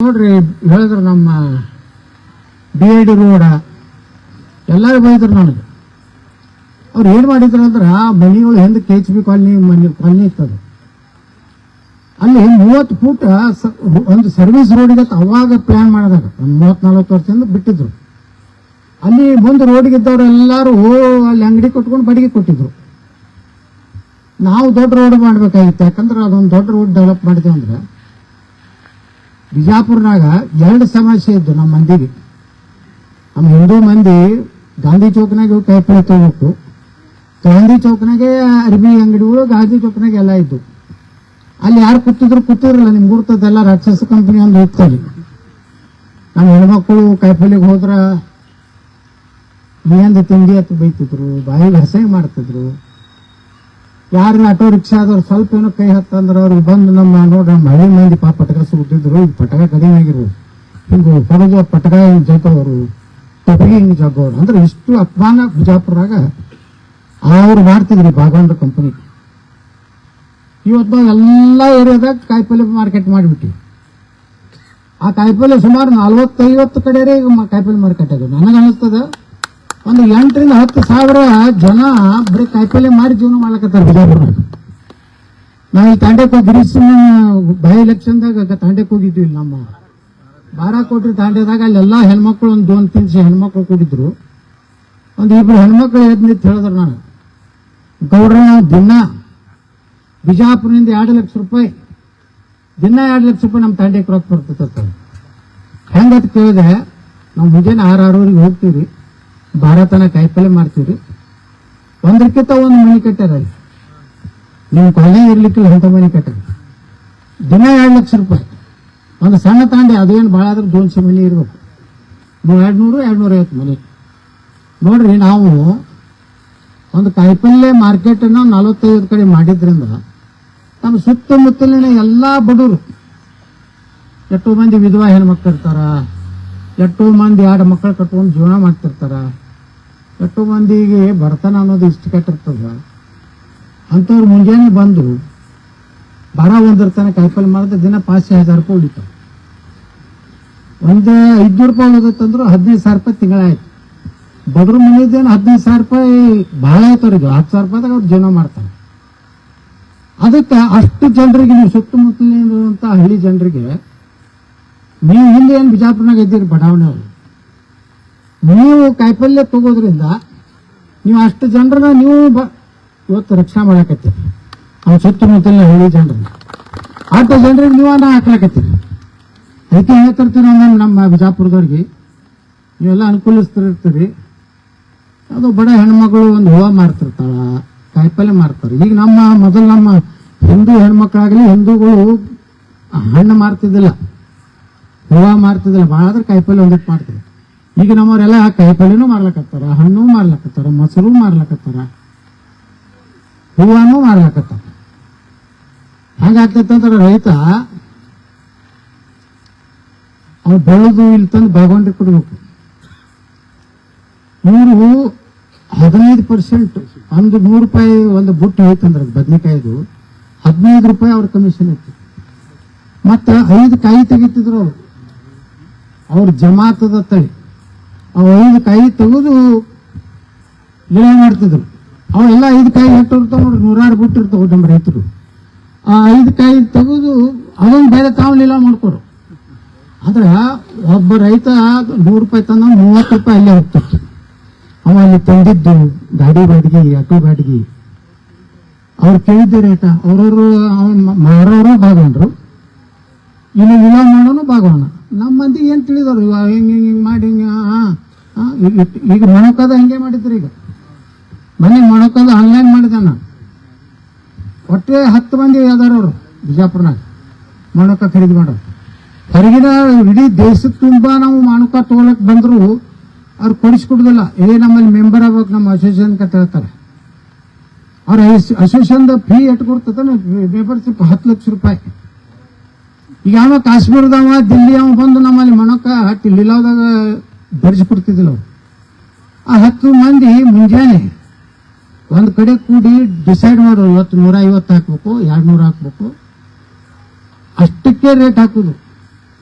ನೋಡ್ರಿ ಹೇಳಿದ್ರು ನಮ್ಮ BID ರೋಡ್ ಎಲ್ಲರೂ ಬೈದ್ರು ನನಗೆ. ಅವ್ರು ಏನ್ ಮಾಡಿದ್ರು ಅಂದ್ರೆ ಆ ಮನಿಗಳು ಹಿಂದೆ KHB ಕಾಲನಿ ಇರ್ತದೆ, ಅಲ್ಲಿ 30 ಫೂಟ್ ಒಂದು ಸರ್ವಿಸ್ ರೋಡಿಗೆ ಅವಾಗ ಪ್ಲಾನ್ ಮಾಡಿದಾಗ ಒಂದು 30-40 ವರ್ಷದಿಂದ ಬಿಟ್ಟಿದ್ರು. ಅಲ್ಲಿ ಮುಂದೆ ರೋಡಿಗೆ ಇದ್ದವ್ರು ಎಲ್ಲರೂ ಅಲ್ಲಿ ಅಂಗಡಿ ಕೊಟ್ಕೊಂಡು ಬಾಡಿಗೆ ಕೊಟ್ಟಿದ್ರು. ನಾವು ದೊಡ್ಡ ರೋಡ್ ಮಾಡ್ಬೇಕಾಗಿತ್ತು, ಯಾಕಂದ್ರೆ ಅದೊಂದು ದೊಡ್ಡ ರೋಡ್ ಡೆವಲಪ್ ಮಾಡಿದ್ವಿ ಅಂದ್ರೆ ಬಿಜಾಪುರ್ನಾಗ 2 ಸಮಸ್ಯೆ ಇದ್ದು ನಮ್ಮ ಮಂದಿಗೆ. ನಮ್ಮ ಹಿಂದೂ ಮಂದಿ ಗಾಂಧಿ ಚೌಕ್ನಾಗ ಕೈಪಲ್ಲೆ ತಗೋಬೇಕು, ಗಾಂಧಿ ಚೌಕ್ನಾಗೆ ಅರ್ಬಿ ಅಂಗಡಿಗಳು ಗಾಂಧಿ ಚೌಕ್ನಾಗ ಎಲ್ಲ ಇದ್ದು. ಅಲ್ಲಿ ಯಾರು ಕೂತಿರಲ್ಲ, ನಿಮ್ಗೆ ಗುರ್ತದೆಲ್ಲ ರಾಕ್ಷಸ ಕಂಪನಿ ಒಂದು ಹೋಗ್ತಾರೆ. ನಮ್ಮ ಹೆಣ್ಮಕ್ಳು ಕೈಪಲ್ಲೆಗೆ ಹೋದ್ರ ನೀಂದ ತಿಂಡಿ ಹತ್ತು ಬೈತಿದ್ರು, ಬಾಯಿಗೆ ಹಸೆ ಮಾಡ್ತಿದ್ರು. ಯಾರು ಆಟೋ ರಿಕ್ಷಾ ಆದವ್ರು ಸ್ವಲ್ಪ ಏನೋ ಕೈ ಹತ್ತಂದ್ರೆ ಅವ್ರಿಗೆ ಬಂದು ನಮ್ಮ ನೋಡ್ರಿ ನಮ್ಮ ಹಳ್ಳಿ ಮಂದಿ ಪಟಕ ಸುಟ್ಟಿದ್ರು. ಈಗ ಪಟಕ ಕಡಿಮೆ ಆಗಿರೋದು, ಹಿಂಗೆ ಹೊರಗೆ ಪಟಕ ಹಿಂಗೆ ಜಗ್ಗೋರು, ಟಪಿಗೆ ಹಿಂಗೆ ಜಗ್ಗೋರು ಅಂದ್ರೆ ಇಷ್ಟು ಅಪಮಾನ ಬಿಜಾಪುರಾಗ ಅವ್ರು ಮಾಡ್ತಿದ್ರಿ ಭಾಗವಂಡ ಕಂಪನಿ. ಇವತ್ತು ಎಲ್ಲ ಏರಿಯಾದಾಗ ಕಾಯಿಪಲ್ಲೆ ಮಾರ್ಕೆಟ್ ಮಾಡಿಬಿಟ್ಟು ಆ ಕಾಯಿಪಲ್ಲೆ ಸುಮಾರು 40-50 ಕಡೆ ಈಗ ಕಾಯಿಪಲ್ಲೆ ಮಾರ್ಕೆಟ್ ಅದು. ನನಗೆ ಅನಿಸ್ತದ ಒಂದು 8,000-10 ಸಾವಿರ ಜನ ಬರೀ ಕಾಯಿಪಲ್ಲೆ ಮಾರಿ ಜೀವನ ಮಾಡ್ಲಕತ್ತಾರೆ ಬಿಜಾಪುರದಾಗ. ನಾವು ಈ ತಾಂಡಕ್ಕೆ ಹೋಗಿ ಬೈ ಎಲೆಕ್ಷನ್ದಾಗ ತಾಂಡಕ್ಕೆ ಹೋಗಿದ್ವಿ. ನಮ್ಮ ಬಾರಾಕೋಟಿ ತಾಂಡದಾಗ ಅಲ್ಲೆಲ್ಲ ಹೆಣ್ಮಕ್ಳು ಒಂದು 2-3 ಹೆಣ್ಮಕ್ಳು ಕೂಡಿದ್ರು. ಒಂದು 2 ಹೆಣ್ಮಕ್ಳು ಎದ್ದು ಹೇಳಿದ್ರು, ನಾನು ಗೌಡ್ರ ನಾವು ದಿನ ಬಿಜಾಪುರದಿಂದ 2 ಲಕ್ಷ ರೂಪಾಯಿ ದಿನ 2 ಲಕ್ಷ ರೂಪಾಯಿ ನಮ್ಮ ತಾಂಡಕ್ಕೆ ರೊಕ್ಕ ಬರ್ತೈತೆ. ಹೆಂಗತ್ ಕೇಳಿದೆ, ನಾವು ಮುಂಜಾನೆ 6-6 ಹೋಗ್ತೀವಿ, ಭಾರತನ ಕಾಯಿಪಲ್ಲೆ ಮಾಡ್ತೀವಿ. ಒಂದಕ್ಕಿಂತ ಒಂದು ಮನೆ ಕಟ್ಟಾರ, ನೀವು ಕೊಲೆ ಇರ್ಲಿಕ್ಕಿಲ್ಲ ಅಂತ ಮನೆ ಕಟ್ಟಾರ. ದಿನ 2 ಲಕ್ಷ ರೂಪಾಯಿ ಒಂದು ಸಣ್ಣ ತಾಂಡೆ, ಅದೇನು ಭಾಳ ಆದ್ರೆ 200 ಮನೆ ಇರ್ಬೇಕು, 200-250 ಮನೆ. ನೋಡ್ರಿ, ನಾವು ಒಂದು ಕಾಯಿಪಲ್ಲೆ ಮಾರ್ಕೆಟ್ ಅನ್ನ 45 ಕಡೆ ಮಾಡಿದ್ರಿಂದ ನಮ್ಮ ಸುತ್ತಮುತ್ತಲಿನ ಎಲ್ಲಾ ಬಡವರು, ಎಷ್ಟೋ ಮಂದಿ ವಿಧವಾ ಹೆಣ್ಮಕ್ಳು ಇರ್ತಾರ, ಎಷ್ಟೋ ಮಂದಿ 2 ಮಕ್ಕಳು ಕಟ್ಕೊಂಡು ಜೀವನ ಮಾಡ್ತಿರ್ತಾರ, ಎಷ್ಟೋ ಮಂದಿಗೆ ಬಡತನ ಅನ್ನೋದು ಇಷ್ಟು ಕೆಟ್ಟಿರ್ತದ. ಅಂಥವ್ರು ಮುಂಜಾನೆ ಬಂದು ಬರ ಒಂದಿರ್ತಾನೆ ಕಾಯಿಪಲ್ಲೆ ಮಾಡಿದ್ರೆ ದಿನ 5,000 ರೂಪಾಯಿ ಉಳಿತಾವ. ಒಂದು 500 ರೂಪಾಯಿ ಉಳಿದತ್ತಂದ್ರು 15,000 ರೂಪಾಯಿ ತಿಂಗಳಾಯ್ತು. ಬಡ್ರ ಮನೆದೇನು 15,000 ರೂಪಾಯಿ ಬಹಳ ಆಯ್ತವ್ರಿಗೆ, 10,000 ರೂಪಾಯಿದಾಗ ಅವ್ರು ಜೀವನ ಮಾಡ್ತಾರೆ. ಅದಕ್ಕೆ ಅಷ್ಟು ಜನರಿಗೆ, ನೀವು ಸುತ್ತಮುತ್ತಲಿರುವಂತ ಹಳ್ಳಿ ಜನರಿಗೆ, ನೀವು ಹಿಂದೆ ಏನು ಬಿಜಾಪುರನಾಗ ಇದ್ದೀರಿ ಬಡಾವಣೆ ಅವರು, ನೀವು ಕಾಯಿಪಲ್ಲೆ ತಗೋದ್ರಿಂದ ನೀವು ಅಷ್ಟು ಜನರನ್ನ ನೀವು ಇವತ್ತು ರಕ್ಷಣೆ ಮಾಡಾಕತ್ತೀರಿ. ಅವ್ನು ಸುತ್ತಮುತ್ತಲಿನ ಹಳ್ಳಿ ಜನರನ್ನ 8 ಜನರಿಗೆ ನೀವು ಹಾಕ್ಲಾಕತ್ತೀರಿ. ಅದಕ್ಕೆ ಹೇಳ್ತಿರ್ತೀವಿ ನಮ್ಮ ಬಿಜಾಪುರದವ್ರಿಗೆ, ನೀವೆಲ್ಲ ಅನುಕೂಲಿಸ್ತಿರ್ತೀರಿ. ಅದು ಬಡ ಹೆಣ್ಮಕ್ಳು ಒಂದು ಹೂವು ಮಾರ್ತಿರ್ತಾಳ, ಕಾಯಿಪಲ್ಲೆ ಮಾರ್ತಾರೆ. ಈಗ ಮೊದಲು ನಮ್ಮ ಹಿಂದೂ ಹೆಣ್ಮಕ್ಳಾಗಲಿ, ಹಿಂದೂಗಳು ಹಣ್ಣು ಮಾರ್ತಿದ್ದಿಲ್ಲ, ಹೂವು ಮಾರ್ತಿದ್ದಿಲ್ಲ, ಭಾಳ ಆದ್ರೆ ಕಾಯಿಪಲ್ಲೆ ಒಂದಿಟ್ಟು ಮಾಡ್ತಾರೆ. ಈಗ ನಮ್ಮವರೆಲ್ಲ ಕಾಯಿಪಲ್ಲೆನೂ ಮಾರ್ಲಕತ್ತಾರ, ಹಣ್ಣು ಮಾರ್ಲಕತ್ತಾರ, ಮೊಸರು ಮಾರ್ಲಕತ್ತಾರ, ಹೂವನೂ ಮಾರ್ಲಕತ್ತಾರ. ಹಂಗಾಗ್ತೈತಂದ್ರೆ ರೈತ ಅವ್ನು ಬೆಳೆದು ಇಲ್ಲಿ ತಂದು ಬಾಗವಂಡ್ರಿಗೆ ಕೊಡ್ಬೇಕು. ಇವರು 15% ಒಂದು 100 ರೂಪಾಯಿ ಒಂದು ಬುಟ್ಟಿ ಹೋಯ್ತಂದ್ರೆ ಬದನೆಕಾಯಿದು 15 ರೂಪಾಯಿ ಅವ್ರ ಕಮಿಷನ್ ಇತ್ತು. ಮತ್ತೆ 5 ಕಾಯಿ ತೆಗಿತಿದ್ರು ಅವ್ರ ಜಮಾತದ ತಳಿ. ಅವು 5 ಕಾಯಿ ತೆಗೆದು ಲೀಲಾ ಮಾಡ್ತಿದ್ರು. ಅವೆಲ್ಲ 5 ಕಾಯಿ ಇರ್ತಾವ ನೋಡ್ರಿ, 100 ಬುಟ್ಟಿ ಇರ್ತಾವ ನಮ್ಮ ರೈತರು. ಆ 5 ಕಾಯಿ ತೆಗೆದು ಅದೊಂದು ಬೇರೆ ತಾವು ಲೀಲಾ ಮಾಡ್ಕೊಡು. ಆದ್ರೆ ಒಬ್ಬ ರೈತ 100 ರೂಪಾಯಿ ತಂದ 30 ರೂಪಾಯಿ ಅಲ್ಲೇ ಹೋಗ್ತಿತ್ತು. ಅವ ಅಲ್ಲಿ ತಂದಿದ್ದು ಗಾಡಿ ಬಾಡಿಗೆ, ಆಟೋ ಬಾಡಿಗೆ, ಅವ್ರು ಕೇಳಿದ್ದ ರೇಟ. ಅವ್ರವ್ರು ಮಾರೋರು ಭಾಗವನ್ರು, ಇನ್ನು ವಿಲ ಮಾಡೋನು ಭಾಗವನ. ನಮ್ಮ ಮಂದಿಗೆ ಏನ್ ತಿಳಿದವ್ರು, ಹಿಂಗ್ ಹಿಂಗ್ ಮಾಡಿ ಈಗ ಮೊಣಕದ ಹಂಗೆ ಮಾಡಿದ್ರು. ಈಗ ಮನೆ ಮೊಣಕದ ಆನ್ಲೈನ್ ಮಾಡಿದೆ ನಾನು. ಒಟ್ಟೆ 10 ಮಂದಿ ಅದಾರ ಅವರು ಬಿಜಾಪುರನಾಗ ಮೊಣಕ ಖರೀದಿ ಮಾಡೋರು. ಹೊರಗಿನ ಇಡೀ ದೇಶದ ತುಂಬಾ ನಾವು ಮಾಣಕ ತಗೊಳಕ್ ಬಂದ್ರು ಅವ್ರು ಕೊಡಿಸ್ಕೊಡುದಿಲ್ಲ. ನಮ್ಮಲ್ಲಿ ಮೆಂಬರ್ ಆಗ್ಬೇಕು ನಮ್ಮ ಅಸೋಸಿಯೇಷನ್ ಅಂತ ಹೇಳ್ತಾರೆ. ಅವ್ರ ಅಸೋಸಿಯೇಷನ್ ಫೀ ಎಟ್ಟು ಕೊಡ್ತದ ಮೆಂಬರ್ಶಿಪ್ 10 ಲಕ್ಷ ರೂಪಾಯಿ. ಈಗ ಯಾವ ಕಾಶ್ಮೀರದವ ದಿಲ್ಲಿ ಅವ ಬಂದು ನಮ್ಮಲ್ಲಿ ಮೊಣಕ ಹಟ್ಟಿ ಲೀಲಾವದಾಗ ಧರಿಸಿಕೊಡ್ತಿದ್ದಿಲ್ಲ. ಆ 10 ಮಂದಿ ಮುಂಜಾನೆ ಒಂದ್ ಕಡೆ ಕೂಡಿ ಡಿಸೈಡ್ ಮಾಡೋರು, ಇವತ್ತು 150 ಹಾಕ್ಬೇಕು, 200 ಹಾಕ್ಬೇಕು, ಅಷ್ಟಕ್ಕೆ ರೇಟ್ ಹಾಕುದು.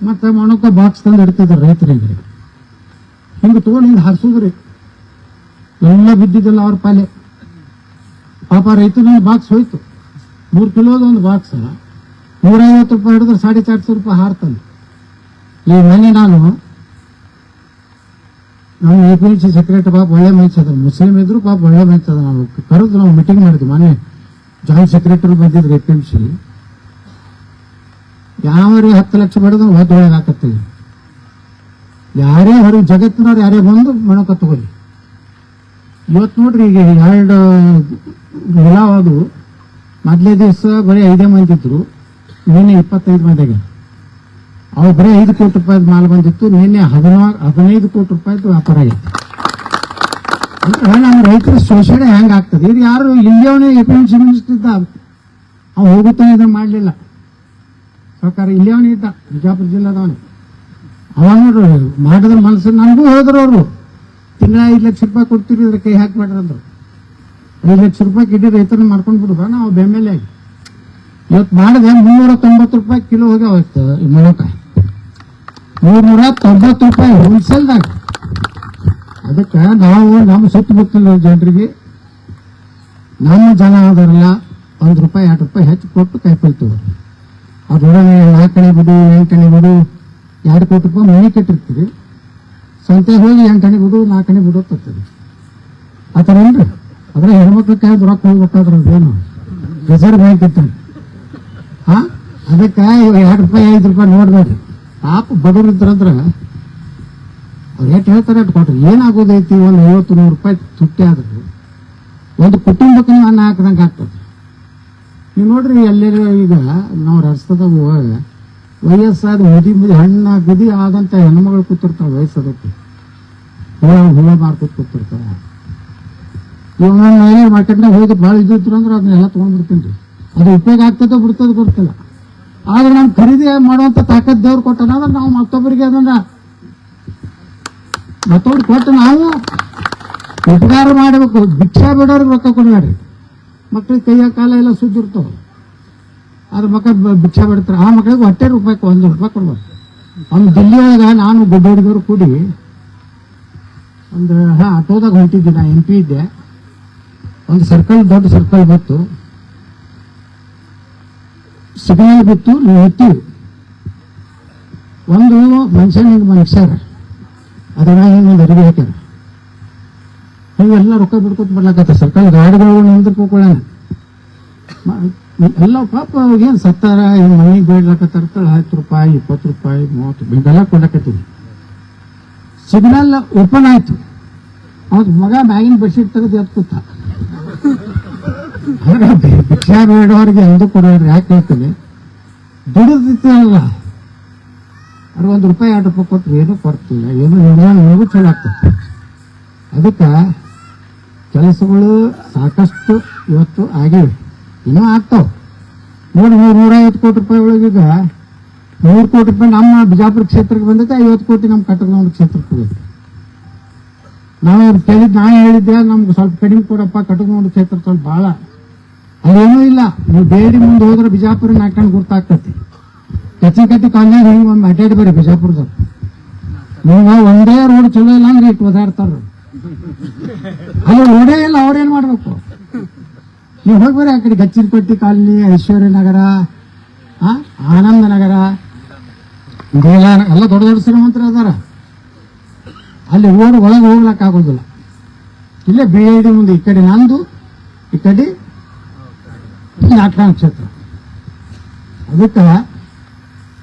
ಮತ್ತೆ ಮೊಣಕ ಬಾಕ್ಸ್ ತಂದು ಇಡ್ತಿದ್ರು ರೈತರಿಗೆ. ಹಿಂಗೆ ತಗೊಂಡು ಹಿಂಗೆ ಹಾರಿಸೋದ್ರಿ, ಎಲ್ಲ ಬಿದ್ದಿದ್ದಲ್ಲ ಅವ್ರ ಪಾಲೆ. ಪಾಪ ರೈತನ ಬಾಕ್ಸ್ ಹೋಯ್ತು, 3 ಕಿಲೋದ ಒಂದು ಬಾಕ್ಸ್ 150 ರೂಪಾಯಿ ಹಿಡಿದ್ರೆ 450 ರೂಪಾಯಿ ಹಾರ್ತಾನೆ. ಈ ಮನೆ ನಾನು ನಮ್ಮ APMC ಸೆಕ್ರೆಟರಿ ಪಾಪ ಒಳ್ಳೆ ಮನುಷ್ಯ ಅದ, ಮುಸ್ಲಿಂ ಇದ್ರು ಪಾಪ ಒಳ್ಳೆ ಮನುಷ್ಯ ಅದ. ನಾವು ಕರೆದು ನಾವು ಮೀಟಿಂಗ್ ಮಾಡಿದ್ವಿ, ಮನೆ ಜಾಯಿಂಟ್ ಸೆಕ್ರೆಟರಿ ಬಂದಿದ್ರು APMC. ಯಾವ್ರಿ 10 ಲಕ್ಷ ಬಡದು ಒಳಗೆ ಹಾಕತ್ತೀವಿ. ಯಾರೇ ಹೊರಗೆ ಜಗತ್ತಿನವ್ರು ಯಾರೇ ಬಂದು ಮೊಣಕ ತಗೊಳ್ಳಿ. ಇವತ್ತು ನೋಡ್ರಿ, ಈಗ 2 ಅದು ಮೊದಲೇ ದಿವಸ ಬರೀ 5 ಮಂದಿ ಇದ್ರು, ನಿನ್ನೆ 25 ಮಂದಿಗೆ. ಅವು ಬರೀ 5 ಕೋಟಿ ರೂಪಾಯಿ ಮಾಲ್ ಬಂದಿತ್ತು, ನಿನ್ನೆ 15 ಕೋಟಿ ರೂಪಾಯಿದು ವ್ಯಾಪಾರ ಆಗೈತೆ. ಅಂದ್ರೆ ನಮ್ಮ ರೈತರ ಶೋಷಣೆ ಹೆಂಗ್ ಆಗ್ತದೆ. ಇದು ಯಾರು ಇಲ್ಲಿಯವನೇ APMC ಮಿನಿಸ್ಟರ್ ಇದ್ದ, ಅವ್ ಹೋಗುತ್ತಾನೆ ಇದನ್ನ ಮಾಡಲಿಲ್ಲ. ಸರ್ಕಾರ ಇಲ್ಲಿಯವನೇ ಇದ್ದ, ಬಿಜಾಪುರ ಜಿಲ್ಲಾದವನೇ. ಅವಾಗ ನೋಡ್ರಿ ಮಾಡಿದ್ರ ಮನಸ್ಸು. ನನಗೂ ಹೇಳಿದ್ರು ಅವರು, ತಿಂಗಳ 5 ಲಕ್ಷ ರೂಪಾಯಿ ಕೊಡ್ತೀರಿ, ಇದ್ರ ಕೈ ಹಾಕ್ಬೇಡ್ರಿ ಅಂದ್ರು. 5 ಲಕ್ಷ ರೂಪಾಯಿ ಕಿಡಿ ರೈತರನ್ನ ಮಾಡ್ಕೊಂಡು ಬಿಡುವ ನಾವು ಬೆಮ್ಮೆಲೆ ಆಗಿ. ಇವತ್ತು ಮಾಡಿದೆ 390 ರೂಪಾಯಿ ಕಿಲೋ ಹೋಗಿ ಅವತ್ತು ಮೊಳಕ 390 ರೂಪಾಯಿ ಹೋಲ್ಸೇಲ್ದಾಗ. ಅದಕ್ಕೆ ನಾವು ನಮ್ಮ ಸುತ್ತಮುತ್ತಲ ಜನರಿಗೆ, ನಮ್ಮ ಜನ ಆದರಲ್ಲ, 1 ರೂಪಾಯಿ 2 ರೂಪಾಯಿ ಹೆಚ್ಚು ಕೊಟ್ಟು ಕೈಕೊಳ್ತೀವಿ. ಅದ್ರೊಳಗೆ 4 ಕಣೆ ಬಿಡು 8 ಕಣೆ ಬಿಡು 2 ಕೋಟಿ ರೂಪಾಯಿ ಮನೆ ಕಟ್ಟಿರ್ತೀವಿ. ಸಂತೆಗೆ ಹೋಗಿ 8 ಕಣೆ ಬಿಡು 4 ಕಣೆ ಬಿಡು ತರ್ತೀವಿ. ಆ ಥರ ಏನ್ರಿ? ಅದ್ರ ಹೆಣ್ಮಕ್ಳ ಕೈ ರೊಕ್ಕ ಹೋಗ್ಬೇಕಾದ್ರೆ ಅದೇನು ರಿಸರ್ವ್ ಬ್ಯಾಂಕ್ ಇರ್ತಾನೆ. ಅದಕ್ಕೆ 2 ರೂಪಾಯಿ 5 ರೂಪಾಯಿ ನೋಡ್ಬೇಡ್ರಿ. ಪಾಪ ಬಡವ್ರು ಇದ್ರಂದ್ರ ಅವ್ರು ಎಷ್ಟು ಹೇಳ್ತಾರೆ ಅಷ್ಟು ಕೊಟ್ರಿ. ಏನಾಗೋದೈತಿ, ಒಂದು 50-100 ರೂಪಾಯಿ ತುಟ್ಟಿ ಆದ್ರೆ ಒಂದು ಕುಟುಂಬಕ್ಕೆ ನೀವು ಅನ್ನ ಹಾಕಿದಂಗೆ ಆಗ್ತದೆ. ನೀವು ನೋಡ್ರಿ, ಎಲ್ಲರೂ ಈಗ ನಾವು ರಸ್ತೆದಾಗ ಹೋಗುವಾಗ ವಯಸ್ಸಾದ ಮುದಿ ಹಣ್ಣ ಗದಿ ಆದಂತ ಹೆಣ್ಮಗಳು ಕೂತಿರ್ತಾವೆ, ವಯಸ್ಸದಕ್ಕೆ ಹುಳ ಮಾರ್ಕೊತ್ ಕೂತಿರ್ತಾವೆ. ಇವಾಗ ನಾನು ಮಾರ್ಕೆಟ್ನಾಗ ಹೋಗಿ ಭಾಳ ಇದ್ದಿತ್ತು ಅಂದ್ರೆ ಅದನ್ನೆಲ್ಲ ತೊಗೊಂಡ್ಬಿಡ್ತೀನಿ. ಅದು ಉಪಯೋಗ ಆಗ್ತದೆ ಬಿಡ್ತದೆ ಗೊತ್ತಿಲ್ಲ. ಆದ್ರೆ ನಮ್ ಖರೀದಿ ಮಾಡುವಂತ ತಾಕತ್ ದೇವ್ರು ಕೊಟ್ಟಾನ. ಅಂದ್ರೆ ನಾವು ಮತ್ತೊಬ್ಬರಿಗೆ ಅದನ್ನ ಮತ್ತೊಬ್ರು ಕೊಟ್ಟು ನಾವು ಉಪಕಾರ ಮಾಡಬೇಕು. ಭಿಕ್ಷಾ ಬಿಡೋರಿಗೆ ರೊಕ್ಕ ಕೊಡಬೇಡ್ರಿ. ಮಕ್ಳಿಗೆ ಕೈಯ ಕಾಲ ಎಲ್ಲ ಸುದ್ದಿರ್ತಾವ, ಅದ್ರ ಮಕ್ಕಳ ಭಿಕ್ಷಾ ಬಿಡ್ತಾರೆ. ಆ ಮಕ್ಕಳಿಗೆ ಹೊಟ್ಟೆ ರೂಪಾಯಿ 1 ರೂಪಾಯಿ ಕೊಡ್ಬೇಕು. ಅವ್ನು ದಿಲ್ಲಿಯೊಳಗ ನಾನು ಗುಡ್ಡೋಡಿದವ್ರು ಕೂಡಿ ಒಂದು ಆಟೋದಾಗ ಹೊಂಟಿದ್ದೆ. ನಾ MP ಇದ್ದೆ. ಒಂದು ಸರ್ಕಲ್, ದೊಡ್ಡ ಸರ್ಕಲ್ ಬತ್ತು, ಸಿಗ್ನಲ್ ಬಿತ್ತು, ನಿಂತೀವಿ. ಒಂದು ಮನುಷ್ಯರ ಅದನ್ನ ಹಿಂಗೊಂದು ಅರಿವಿ ಹಾಕ್ಯಾರ. ಹಿಂಗೆಲ್ಲ ರೊಕ್ಕ ಬಿಡ್ಕೊತ ಬರ್ಲಾಕತ್ತ. ಸರ್ಕಲ್ ಗಾಡಿಗಳು ನಿಂದ್ಕೊಳ್ಳೋಣ ಎಲ್ಲ. ಪಾಪ ಏನ್ ಸತ್ತಾರ, ಮನೆಗೆ ಬೇಡ್ಲಾಕತ್ತಾರ. 10 ರೂಪಾಯಿ 20 ರೂಪಾಯಿ 30 ಹಿಂಗೆಲ್ಲ ಕೊಡಕತ್ತೀವಿ. ಸಿಗ್ನಲ್ ಓಪನ್ ಆಯ್ತು, ಅವತ್ತು ಮಗ ಮ್ಯಾಗಿನ ಬೆಡ್ಶೀಟ್ ತೆಗೆದು ಎದ್ದು ಕೂತ. ಭಿಕ್ಷಾ ಬೇಡೋರಿಗೆ ಎಂದು ಕೊಡೋರು ಯಾಕೆ ಹೇಳ್ತೀನಿ, ದುಡಿದಿತ್ತಲ್ಲ. ಅವ್ರು 1 ರೂಪಾಯಿ 2 ರೂಪಾಯಿ ಕೊಟ್ಟರು ಏನೂ ಕೊಡ್ತಿಲ್ಲ, ಏನೋ ನಿಮಗೂ ಚಲೋ ಆಗ್ತದೆ. ಅದಕ್ಕೆ ಕೆಲಸಗಳು ಸಾಕಷ್ಟು ಇವತ್ತು ಆಗಿವೆ, ಇನ್ನೂ ಆಗ್ತಾವ. ನೋಡಿ 150 ಕೋಟಿ ರೂಪಾಯಿ ಒಳಗೀಗ 100 ಕೋಟಿ ರೂಪಾಯಿ ನಮ್ಮ ಬಿಜಾಪುರ ಕ್ಷೇತ್ರಕ್ಕೆ ಬಂದೈತೆ, 50 ಕೋಟಿ ನಮ್ಮ ಕಟಕನೂರು ಕ್ಷೇತ್ರಕ್ಕೆ ಹೋಗುತ್ತೆ. ನಾವು ಹೇಳಿದ್ದೆ ನಮ್ಗೆ ಸ್ವಲ್ಪ ಕಡಿಮೆ ಕೊಡಪ್ಪ, ಕಟಕನೂರು ಕ್ಷೇತ್ರ ಸ್ವಲ್ಪ ಭಾಳ ಅದೇನೂ ಇಲ್ಲ. ನೀವು ಬೇರೆ ಮುಂದೆ ಹೋದ್ರೆ ಬಿಜಾಪುರ ನಾಲ್ಕಂಡು ಗುರ್ತಾಗ್ತತಿ. ಕಚ್ಚಿ ಕಾಲನಾಗ ಹಿಂಗೆ ಒಂದು ಅಡ್ಡಾಡಿ ಬರ್ರಿ ಬಿಜಾಪುರದಾಗ. ನೀವು ಒಂದೇ ರೋಡ್ ಚಲೋ ಇಲ್ಲ ಅಂದ್ರೆ ಇಟ್ಟು ಓದಾಡ್ತಾರ. ಅದು ರೋಡೇ ಇಲ್ಲ, ಅವ್ರೇನ್ ಮಾಡ್ಬೇಕು? ನೀವು ಹೋಗಿ ಬರ್ರಿ ಆ ಕಡೆ ಗಚ್ಚಿನಪಟ್ಟಿ ಕಾಲನಿ, ಐಶ್ವರ್ಯ ನಗರ, ಆನಂದ ನಗರ, ಎಲ್ಲ ದೊಡ್ಡ ದೊಡ್ಡ ಶ್ರೀಮಂತರು ಅದಾರ. ಅಲ್ಲಿ ರೋಡ್ ಒಳಗೆ ಹೋಗ್ಲಕ್ ಆಗೋದಿಲ್ಲ. ಇಲ್ಲೇ BID ಮುಂದೆ ಈ ಕಡೆ ನಂದು, ಈ ಕಡೆ ನಾಟಕ ಕ್ಷೇತ್ರ. ಅದಕ್ಕೆ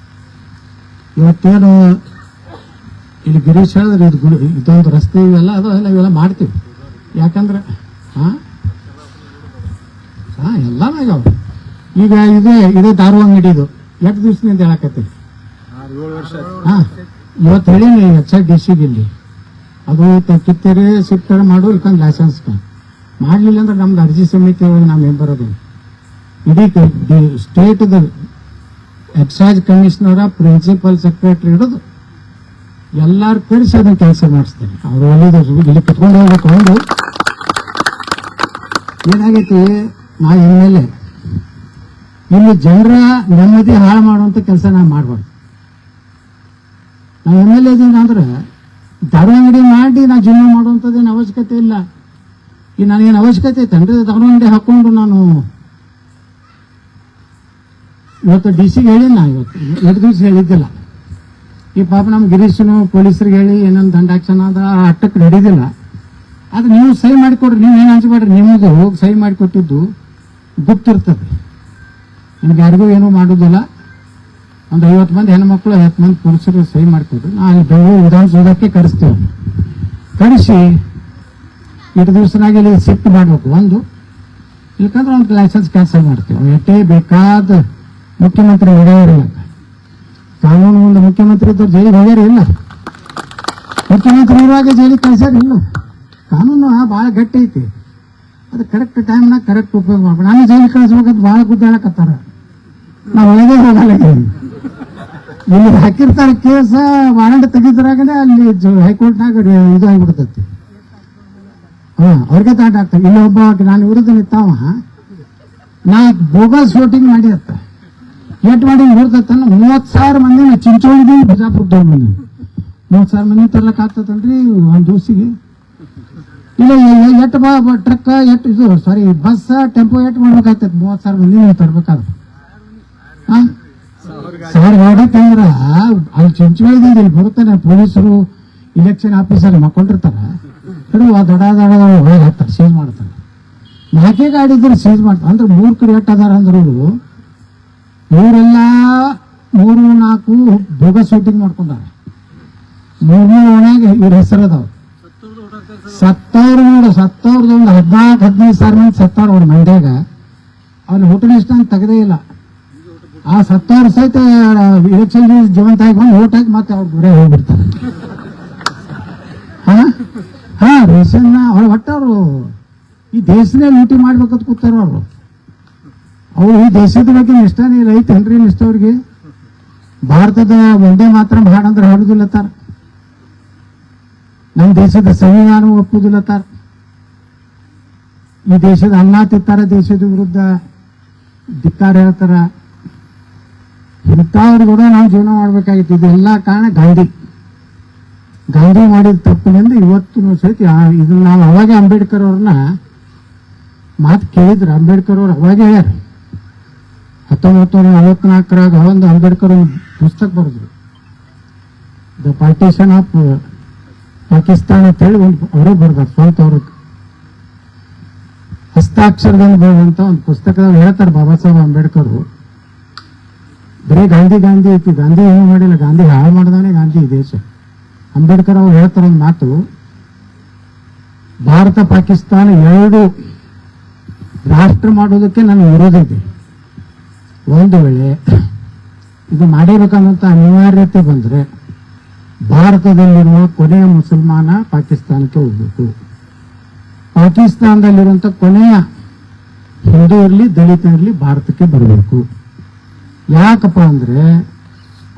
ಇವತ್ತೇನು ಇಲ್ಲಿ ಗಿರೀಶ್ ಹೇಳಿದ್ರೆ ಇದೊಂದು ರಸ್ತೆ ಇವೆಲ್ಲ ಅದೆಲ್ಲ ಇವೆಲ್ಲ ಮಾಡ್ತೀವಿ. ಯಾಕಂದ್ರೆ ಎಲ್ಲಾನು ಆಗ್ಯಾವ. ಈಗ ಇದೇ ದಾರು ಅಂಗಡಿದು ಎಷ್ಟು ದಿವಸದಿಂದ ಹೇಳಕತ್ತೀವಿ. ಇವತ್ತು ಹೇಳೀನಿ HRDC ಇಲ್ಲಿ ಅದು ಕಿತ್ತೇರಿ ಸಿಕ್ತಾರೆ ಮಾಡು, ಇಲ್ಕಂದ್ರೆ ಲೈಸೆನ್ಸ್ ಮಾಡಲಿಲ್ಲ ಅಂದ್ರೆ ನಮ್ದು ಅರ್ಜಿ ಸಮಿತಿ ಒಳಗೆ ನಾವು ಮೆಂಬರ್ ಅದೀವಿ. ಇಡೀ ಸ್ಟೇಟ್ದ ಎಕ್ಸೈಸ್ ಕಮಿಷನರ, ಪ್ರಿನ್ಸಿಪಲ್ ಸೆಕ್ರೆಟರಿ ಹಿಡಿದು ಎಲ್ಲಾರು ಕರೆಸಿ ಅದನ್ನ ಕೆಲಸ ಮಾಡಿಸ್ತಾರೆ. ಅವ್ರು ಇಲ್ಲಿ ಕತ್ಕೊಂಡು ಹೋಗ್ಬೇಕು. ಒಂದು ಏನಾಗೈತಿ, ನಾ MLA ಇಲ್ಲಿ ಜನರ ನೆಮ್ಮದಿ ಹಾಳು ಮಾಡುವಂತ ಕೆಲಸ ನಾವು ಮಾಡಬಾರ್ದು. ನಾವು MLA ಇದೀನಿ ಅಂದ್ರೆ ದಾರು ಅಂಗಡಿ ಮಾಡಿ ನಾ ಜೀವನ ಮಾಡುವಂಥದ್ದೇನು ಅವಶ್ಯಕತೆ ಇಲ್ಲ. ಈ ನನಗೇನು ಅವಶ್ಯಕತೆ ಐತೇನ್ರಿ ದಾರು ಅಂಗಡಿ ಹಾಕೊಂಡು ನಾನು ಇವತ್ತು DC ಗೆ ಹೇಳಿ ನಾ ಇವತ್ತು 2 ದಿವಸ ಹೇಳಿದ್ದಿಲ್ಲ. ಈ ಪಾಪ ನಮ್ಮ ಗಿರೀಶನು ಪೊಲೀಸರಿಗೆ ಹೇಳಿ ಏನೊಂದು ದಂಡಾಕ್ಷಣ ಅದ ಅಟ್ಟಕ್ಕೆ ನಡೀದಿಲ್ಲ. ಆದ್ರೆ ನೀವು ಸಹಿ ಮಾಡಿಕೊಡ್ರಿ, ನೀವೇನು ಹಂಚ್ಬೇಡ್ರಿ. ನಿಮಗೆ ಹೋಗಿ ಸಹಿ ಮಾಡಿಕೊಟ್ಟಿದ್ದು ಗುಪ್ತಿರ್ತದೆ, ನಿಮ್ಗೆ ಯಾರಿಗೂ ಏನೂ ಮಾಡೋದಿಲ್ಲ. ಒಂದು 50 ಮಂದಿ ಹೆಣ್ಮಕ್ಳು 10 ಮಂದಿ ಪುರುಷರು ಸಹಿ ಮಾಡಿಕೊಡ್ರಿ. ನಾವು ಬೆಂಗಳೂರು ವಿಧಾನಸೌಧಕ್ಕೆ ಕರೆಸ್ತೇವೆ. ಕರೆಸಿ 2 ದಿವಸನಾಗಿ ಇಲ್ಲಿ ಶಿಫ್ಟ್ ಮಾಡಬೇಕು. ಒಂದು ಇಲ್ಕಂದ್ರೆ ಒಂದು ಲೈಸೆನ್ಸ್ ಕ್ಯಾನ್ಸಲ್ ಮಾಡ್ತೇವೆ. ಎಷ್ಟೇ ಬೇಕಾದ ಮುಖ್ಯಮಂತ್ರಿ ನಡೆಯೋರಿಲ್ಲ. ಕಾನೂನು ಮುಂದೆ ಮುಖ್ಯಮಂತ್ರಿ ಇದ್ದರು ಜೈಲಿಗೆ ಹೋಗ್ಯಾರ ಇಲ್ಲ, ಮುಖ್ಯಮಂತ್ರಿ ಇರುವಾಗ ಜೈಲಿಗೆ ಕಳ್ಸ್ಯಾರ ಇಲ್ಲ. ಕಾನೂನು ಭಾಳ ಗಟ್ಟಿ ಐತಿ, ಅದು ಕರೆಕ್ಟ್ ಟೈಮ್ನಾಗ ಕರೆಕ್ಟ್ ಉಪಯೋಗ ಮಾಡ್ಬೇಕು. ನಾನು ಜೈಲಿಗೆ ಕಳಿಸ್ಬೇಕಂತ ಭಾಳ ಗುದ್ದಾಡಕತ್ತಾರ, ನಾವು ಒಳಗೆ ಹೋಗಲ್ಲ. ಇಲ್ಲಿ ಹಾಕಿರ್ತಾರೆ ಕೇಸ, ವಾರಂಟ್ ತೆಗಿದ್ರಾಗನೆ ಅಲ್ಲಿ ಹೈಕೋರ್ಟ್ನಾಗ ಇದು ಆಗಿಬಿಡ್ತೈತಿ. ಅವ್ರಿಗೆ ತಾಟ ಆಗ್ತದೆ. ಇಲ್ಲಿ ಒಬ್ಬ ನಾನು ವಿರುದ್ಧ ನಿಂತಾವ, ನಾ ಬೋಗಸ್ ವೋಟಿಂಗ್ ಮಾಡಿ ಅತ್ತ ಏಟ್ ಮಾಡಿ ನೋಡ್ತಾನ 30,000 ಮಂದಿ ಚಿಂಚೋಳಿದೀವಿ, ಬಿಜಾಪುರದವ್ರು ಮಂದಿ 30,000 ಮಂದಿ ತರ್ಲಕ್ ಆಗ್ತದನ್ರಿ ಒಂದ್ ದಿವಸಿಗೆ. ಇಲ್ಲ ಎಟ್ ಟ್ರಕ್ ಎಟ್ ಇದು ಸಾರಿ ಬಸ್ ಟೆಂಪೋ ಎಟ್ ಮಾಡ್ಬೇಕಾಗ್ತದೆ 30,000 ಮಂದಿ ನೀವು ತರ್ಬೇಕಾದ್ರೆ. ಸರ್ ಹೊಡಕಂದ್ರ ಅಲ್ಲಿ ಚಿಂಚೋಳಿದೀವಿ, ಇಲ್ಲಿ ಬರುತ್ತಾನೆ ಪೊಲೀಸರು ಇಲೆಕ್ಷನ್ ಆಫೀಸರ್ ಮಕ್ಕೊಂಡಿರ್ತಾರ, ದಡ ಒಳಗೆ ಹಾಕ್ತಾರೆ, ಸೀಜ್ ಮಾಡ್ತಾರೆ. 4 ಗಾಡಿ ಇದ್ರೆ ಸೀಜ್ ಮಾಡ್ತಾರೆ. ಅಂದ್ರೆ 3 ಕಡೆ ಎಟ್ ಅದಾರ ಅಂದ್ರೆ ಇವರೆಲ್ಲ 3-4 ಬೋಗಸ್ ಶೂಟಿಂಗ್ ಮಾಡ್ಕೊಂಡಾರೆ. 3 ಓಣ್ಯಾಗ ಇವ್ರ ಹೆಸರದಾವ. ಸತ್ತವ್ರು ನೋಡು, ಸತ್ತವ್ರದ್ದು ಒಂದು 14-15 ಸಾವಿರ ಮಂದಿ ಸತ್ತವ್ರು ಅವ್ರ ಮಂಡ್ಯಾಗ. ಅವ್ನ ಊಟ ಇಷ್ಟ ಅಂತ ತೆಗದೇ ಇಲ್ಲ. ಆ ಸತ್ತವ್ರ ಸಹಿತ ಎಲೆಕ್ಷನ್ ಜೀವಂತ ಆಗಿ ಬಂದು ಓಟ್ ಹಾಕಿ ಮತ್ತೆ ಅವ್ರ ಗುರೇ ಹೋಗ್ಬಿಡ್ತಾರೆ. ರೇಷನ್ ಅವ್ರು ಒಟ್ಟವ್ರು ಈ ದೇಶನೇ ಲೂಟಿ ಮಾಡ್ಬೇಕಂತ ಕೂತಾರ ಅವರು. ಅವ್ರು ಈ ದೇಶದ ಬಗ್ಗೆ ನಿಷ್ಠಾನೇ ಇಲ್ಲ ಐತೇನ್ರಿ ನಿಷ್ಠವ್ರಿಗೆ? ಭಾರತದ ಒಂದೇ ಮಾತ್ರ ಹಾಡಂದ್ರೆ ಹಾಡುದಿಲ್ಲತ್ತಾರ, ನಮ್ಮ ದೇಶದ ಸಂವಿಧಾನ ಒಪ್ಪುದಿಲ್ಲತ್ತಾರ, ಈ ದೇಶದ ಅನ್ನ ತಿತ್ತಾರ, ದೇಶದ ವಿರುದ್ಧ ಧಿಕ್ಕಾರ ಹೇಳ್ತಾರ. ಇಂಥವ್ರು ಕೂಡ ನಾವು ಜೀವನ ಮಾಡ್ಬೇಕಾಗಿತ್ತು. ಇದೆಲ್ಲ ಕಾರಣ ಗಾಂಧಿ ಮಾಡಿದ ತಪ್ಪಿನಿಂದ ಇವತ್ತು ಸಹಿತ ಇದನ್ನ ನಾವು ಅವಾಗ ಅಂಬೇಡ್ಕರ್ ಅವ್ರನ್ನ ಮಾತು ಕೇಳಿದ್ರು. ಅಂಬೇಡ್ಕರ್ ಅವ್ರು ಅವಾಗ ಹೇಳ್ಯಾರ 1944ರಾಗ ಒಂದು ಅಂಬೇಡ್ಕರ್ ಪುಸ್ತಕ ಬರೆದ್ರು, ದ ಪಾರ್ಟಿಷನ್ ಆಫ್ ಪಾಕಿಸ್ತಾನ ಅಂತೇಳಿ ಒಂದು ಅವರೇ ಬರ್ದಾರ, ಸ್ವಂತ ಅವ್ರ ಹಸ್ತಾಕ್ಷರದಲ್ಲಿ ಬರೆದಂತ ಒಂದು ಪುಸ್ತಕದಾಗ ಹೇಳ್ತಾರೆ ಬಾಬಾ ಸಾಹೇಬ್ ಅಂಬೇಡ್ಕರ್. ಬರೀ ಗಾಂಧಿ ಐತಿ, ಗಾಂಧಿ ಏನು ಮಾಡಿಲ್ಲ, ಗಾಂಧಿ ಹಾಳು ಮಾಡ್ದಾನೆ ಗಾಂಧಿ ಈ ದೇಶ. ಅಂಬೇಡ್ಕರ್ ಅವ್ರು ಹೇಳ್ತಾರೆ ಒಂದು ಮಾತು, ಭಾರತ ಪಾಕಿಸ್ತಾನ 2 ರಾಷ್ಟ್ರ ಮಾಡೋದಕ್ಕೆ ನನ್ನ ವಿರೋಧ ಇದೆ. ಒಂದು ವೇಳೆ ಇದು ಮಾಡಿರ್ಬೇಕನ್ನಂತ ಅನಿವಾರ್ಯತೆ ಬಂದ್ರೆ ಭಾರತದಲ್ಲಿರುವ ಕೊನೆಯ ಮುಸಲ್ಮಾನ ಪಾಕಿಸ್ತಾನಕ್ಕೆ ಹೋಗ್ಬೇಕು, ಪಾಕಿಸ್ತಾನದಲ್ಲಿರುವಂತ ಕೊನೆಯ ಹಿಂದೂ ಇರಲಿ ದಲಿತ ಇರಲಿ ಭಾರತಕ್ಕೆ ಬರಬೇಕು. ಯಾಕಪ್ಪ ಅಂದ್ರೆ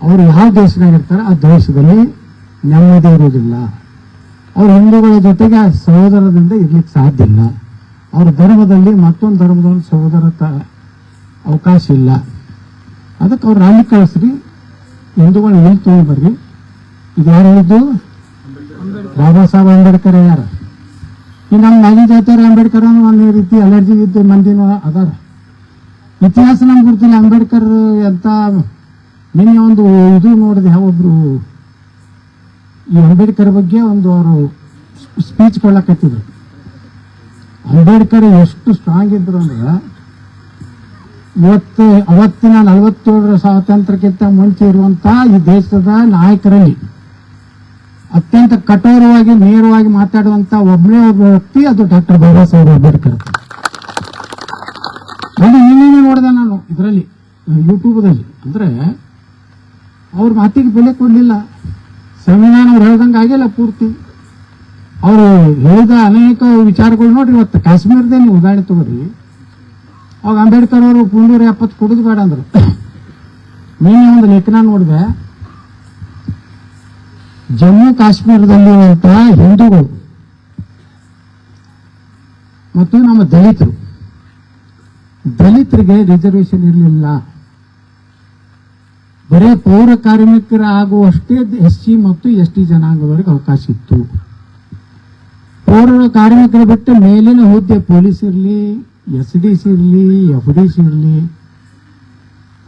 ಅವ್ರು ಯಾವ ದೇಶನಾಗ ಇರ್ತಾರೆ ಆ ದೇಶದಲ್ಲಿ ನೆಮ್ಮದಿ ಇರುವುದಿಲ್ಲ. ಅವ್ರ ಹಿಂದೂಗಳ ಜೊತೆಗೆ ಸಹೋದರದಿಂದ ಇರ್ಲಿಕ್ಕೆ ಸಾಧ್ಯ ಇಲ್ಲ. ಅವ್ರ ಧರ್ಮದಲ್ಲಿ ಮತ್ತೊಂದು ಧರ್ಮದೊಂದು ಸಹೋದರತ ಅವಕಾಶ ಇಲ್ಲ. ಅದಕ್ಕೆ ಅವ್ರು ರಾಲಿ ಕಳಿಸ್ರಿ, ಹಿಂದೂಗಳು ಇಲ್ಲಿ ತಗೊಂಡು ಬರ್ರಿ. ಇದು ಯಾರು ಹೇಳಿದ್ದು? ಬಾಬಾ ಸಾಹೇಬ್ ಅಂಬೇಡ್ಕರ್ ಯಾರ. ಈ ನಮ್ಮ ನದಿ ಜಾತಿಯವ್ರ ಅಂಬೇಡ್ಕರ್ ಒಂದು ರೀತಿ ಅಲರ್ಜಿ ಇದ್ದು ಮಂದಿನ ಅದಾರ. ಇತಿಹಾಸ ನಮ್ಗೆ ಗೊತ್ತಿಲ್ಲ. ಅಂಬೇಡ್ಕರ್ ಅಂತ ನಿನ್ನೆ ಒಂದು ಇದು ನೋಡಿದೆ, ಒಬ್ರು ಈ ಅಂಬೇಡ್ಕರ್ ಬಗ್ಗೆ ಒಂದು ಅವರು ಸ್ಪೀಚ್ ಕೊಡ್ಲಕತ್ತಿದ್ರು. ಅಂಬೇಡ್ಕರ್ ಎಷ್ಟು ಸ್ಟ್ರಾಂಗ್ ಇದ್ರು ಅಂದ್ರೆ ಅವತ್ತಿನ 47ರ ಸ್ವಾತಂತ್ರ್ಯಕ್ಕಿಂತ ಮುಂಚೆ ಇರುವಂತ ಈ ದೇಶದ ನಾಯಕರಲ್ಲಿ ಅತ್ಯಂತ ಕಠೋರವಾಗಿ ನೇರವಾಗಿ ಮಾತಾಡುವಂತ ಒಬ್ಬನೇ ಒಬ್ಬ ವ್ಯಕ್ತಿ, ಅದು ಡಾಕ್ಟರ್ ಬಾಬಾ ಸಾಹೇಬ್ ಅಂಬೇಡ್ಕರ್. ಅಲ್ಲಿ ನಿನ್ನೆ ನೋಡಿದೆ ನಾನು ಇದರಲ್ಲಿ ಯೂಟ್ಯೂಬ್ದಲ್ಲಿ. ಅಂದ್ರೆ ಅವ್ರ ಮಾತಿಗೆ ಬೆಲೆ ಕೊಡ್ಲಿಲ್ಲ. ಸಂವಿಧಾನ ಅವ್ರು ಹೇಳ್ದಂಗೆ ಆಗಿಲ್ಲ ಪೂರ್ತಿ. ಅವರು ಹೇಳಿದ ಅನೇಕ ವಿಚಾರಗಳು ನೋಡ್ರಿ. ಇವತ್ತು ಕಾಶ್ಮೀರದೇ ನೀವು ಉದಾಹರಣೆ ತಗೋರಿ. ಅವಾಗ ಅಂಬೇಡ್ಕರ್ ಅವರು 370 ಕೊಡುದು ಬೇಡ ಅಂದ್ರು. ನೀನೇ ಒಂದು ಲೇಖನ ನೋಡಿದೆ, ಜಮ್ಮು ಕಾಶ್ಮೀರದಲ್ಲಿರುವಂತಹ ಹಿಂದೂಗಳು ಮತ್ತು ನಮ್ಮ ದಲಿತರಿಗೆ ರಿಸರ್ವೇಶನ್ ಇರಲಿಲ್ಲ. ಬರೇ ಪೌರ ಕಾರ್ಮಿಕರ ಆಗುವಷ್ಟೇ SC ಮತ್ತು ST ಜನಾಂಗದವರಿಗೆ ಅವಕಾಶ ಇತ್ತು. ಪೌರ ಕಾರ್ಮಿಕರು ಬಿಟ್ಟು ಮೇಲಿನ ಹುದ್ದೆ ಪೊಲೀಸ್ ಇರಲಿ, SDC ಇರಲಿ, FDC ಇರಲಿ,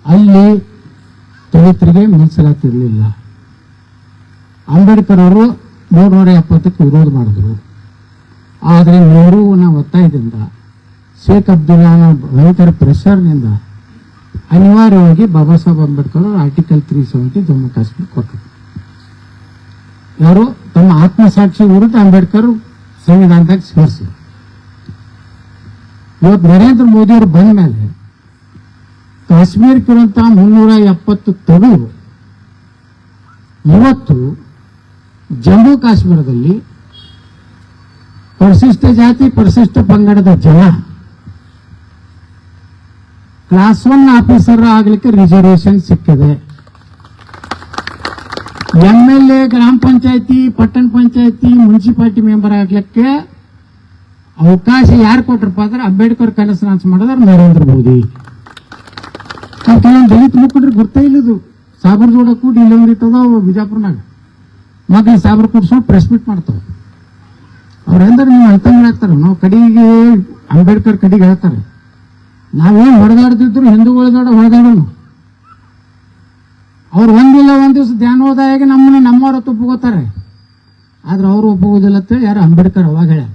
ಅಲ್ಲಿ ದಲಿತರಿಗೆ ಮೀಸಲಾತಿರಲಿಲ್ಲ. ಅಂಬೇಡ್ಕರ್ ಅವರು 370ಕ್ಕೆ ವಿರೋಧ ಮಾಡಿದ್ರು. ಆದರೆ ನೆಹರೂನ ಒತ್ತಾಯದಿಂದ, ಶೇಖ್ ಅಬ್ದುಲ್ಲಾನ ಭಯಂಕರ ಪ್ರೆಷರ್ನಿಂದ ಅನಿವಾರ್ಯವಾಗಿ ಬಾಬಾ ಸಾಹೇಬ್ ಅಂಬೇಡ್ಕರ್ ಅವರು ಆರ್ಟಿಕಲ್ 370 ಜಮ್ಮು ಕಾಶ್ಮೀರ ಕೊಟ್ಟರು. ಯಾರು ತಮ್ಮ ಆತ್ಮಸಾಕ್ಷಿ ವಿರುದ್ಧ ಅಂಬೇಡ್ಕರ್ ಸಂವಿಧಾನದಾಗ ಸೇರಿಸಿದ್ರು. ಇವತ್ತು ನರೇಂದ್ರ ಮೋದಿ ಅವರು ಬಂದ ಮೇಲೆ ಕಾಶ್ಮೀರಕ್ಕಿರುವಂತಹ 370 ತೆಗೆದು ಇವತ್ತು ಜಮ್ಮು ಕಾಶ್ಮೀರದಲ್ಲಿ ಪರಿಶಿಷ್ಟ ಜಾತಿ ಪರಿಶಿಷ್ಟ ಪಂಗಡದ ಜನ ಕ್ಲಾಸ್ 1 ಆಫೀಸರ್ ಆಗ್ಲಿಕ್ಕೆ ರಿಸರ್ವೇಶನ್ ಸಿಕ್ಕಿದೆ. MLA, ಗ್ರಾಮ ಪಂಚಾಯತಿ, ಪಟ್ಟಣ ಪಂಚಾಯತಿ, ಮುನ್ಸಿಪಾಲಿಟಿ ಮೆಂಬರ್ ಆಗ್ಲಿಕ್ಕೆ ಅವಕಾಶ ಯಾರು ಕೊಟ್ರಪ್ಪ ಅಂದ್ರೆ ಅಂಬೇಡ್ಕರ್ ಕನಸು ನಾಶ ಮಾಡಿದ್ರೆ ನರೇಂದ್ರ ಮೋದಿ. ಕೆಲವೊಂದು ದಲಿತ ಮುಖಂಡ್ರಿಗೆ ಗೊತ್ತೇ ಇಲ್ಲದು. ಸಾಬರ್ ಜೋಡ ಕೂಡಿ ಇಲ್ಲೊಂದು ಇಟ್ಟದ ಬಿಜಾಪುರ್ನಾಗ ಮಗ ಸಾಬರ್ ಕೂಡ್ಸ್ಕೊಂಡು ಪ್ರೆಸ್ ಮೀಟ್ ಮಾಡ್ತಾವ. ಅವ್ರೆಂದ್ರೆ ನೀವು ಅರ್ಥಂಗ್ ಹಾಕ್ತಾರೆ. ನಾವು ಕಡೆಗೆ ಅಂಬೇಡ್ಕರ್ ಕಡೆಗೆ ಹೇಳ್ತಾರೆ, ನಾವೇನು ಹೊಡೆದಾಡ್ತಿದ್ರು ಹಿಂದೂಗಳ ಹೊಡೆದಾಡೋನು. ಅವ್ರು ಒಂದಿಲ್ಲ ಒಂದ್ ದಿವಸ ಧ್ಯಾನೋದಯಾಗಿ ನಮ್ಮನ್ನ ನಮ್ಮವ್ರ ಒಪ್ಪಿಗೋತಾರೆ. ಆದ್ರೆ ಅವ್ರು ಒಪ್ಪುವುದಿಲ್ಲ ಅಂತ ಯಾರು ಅಂಬೇಡ್ಕರ್ ಅವಾಗ ಹೇಳ.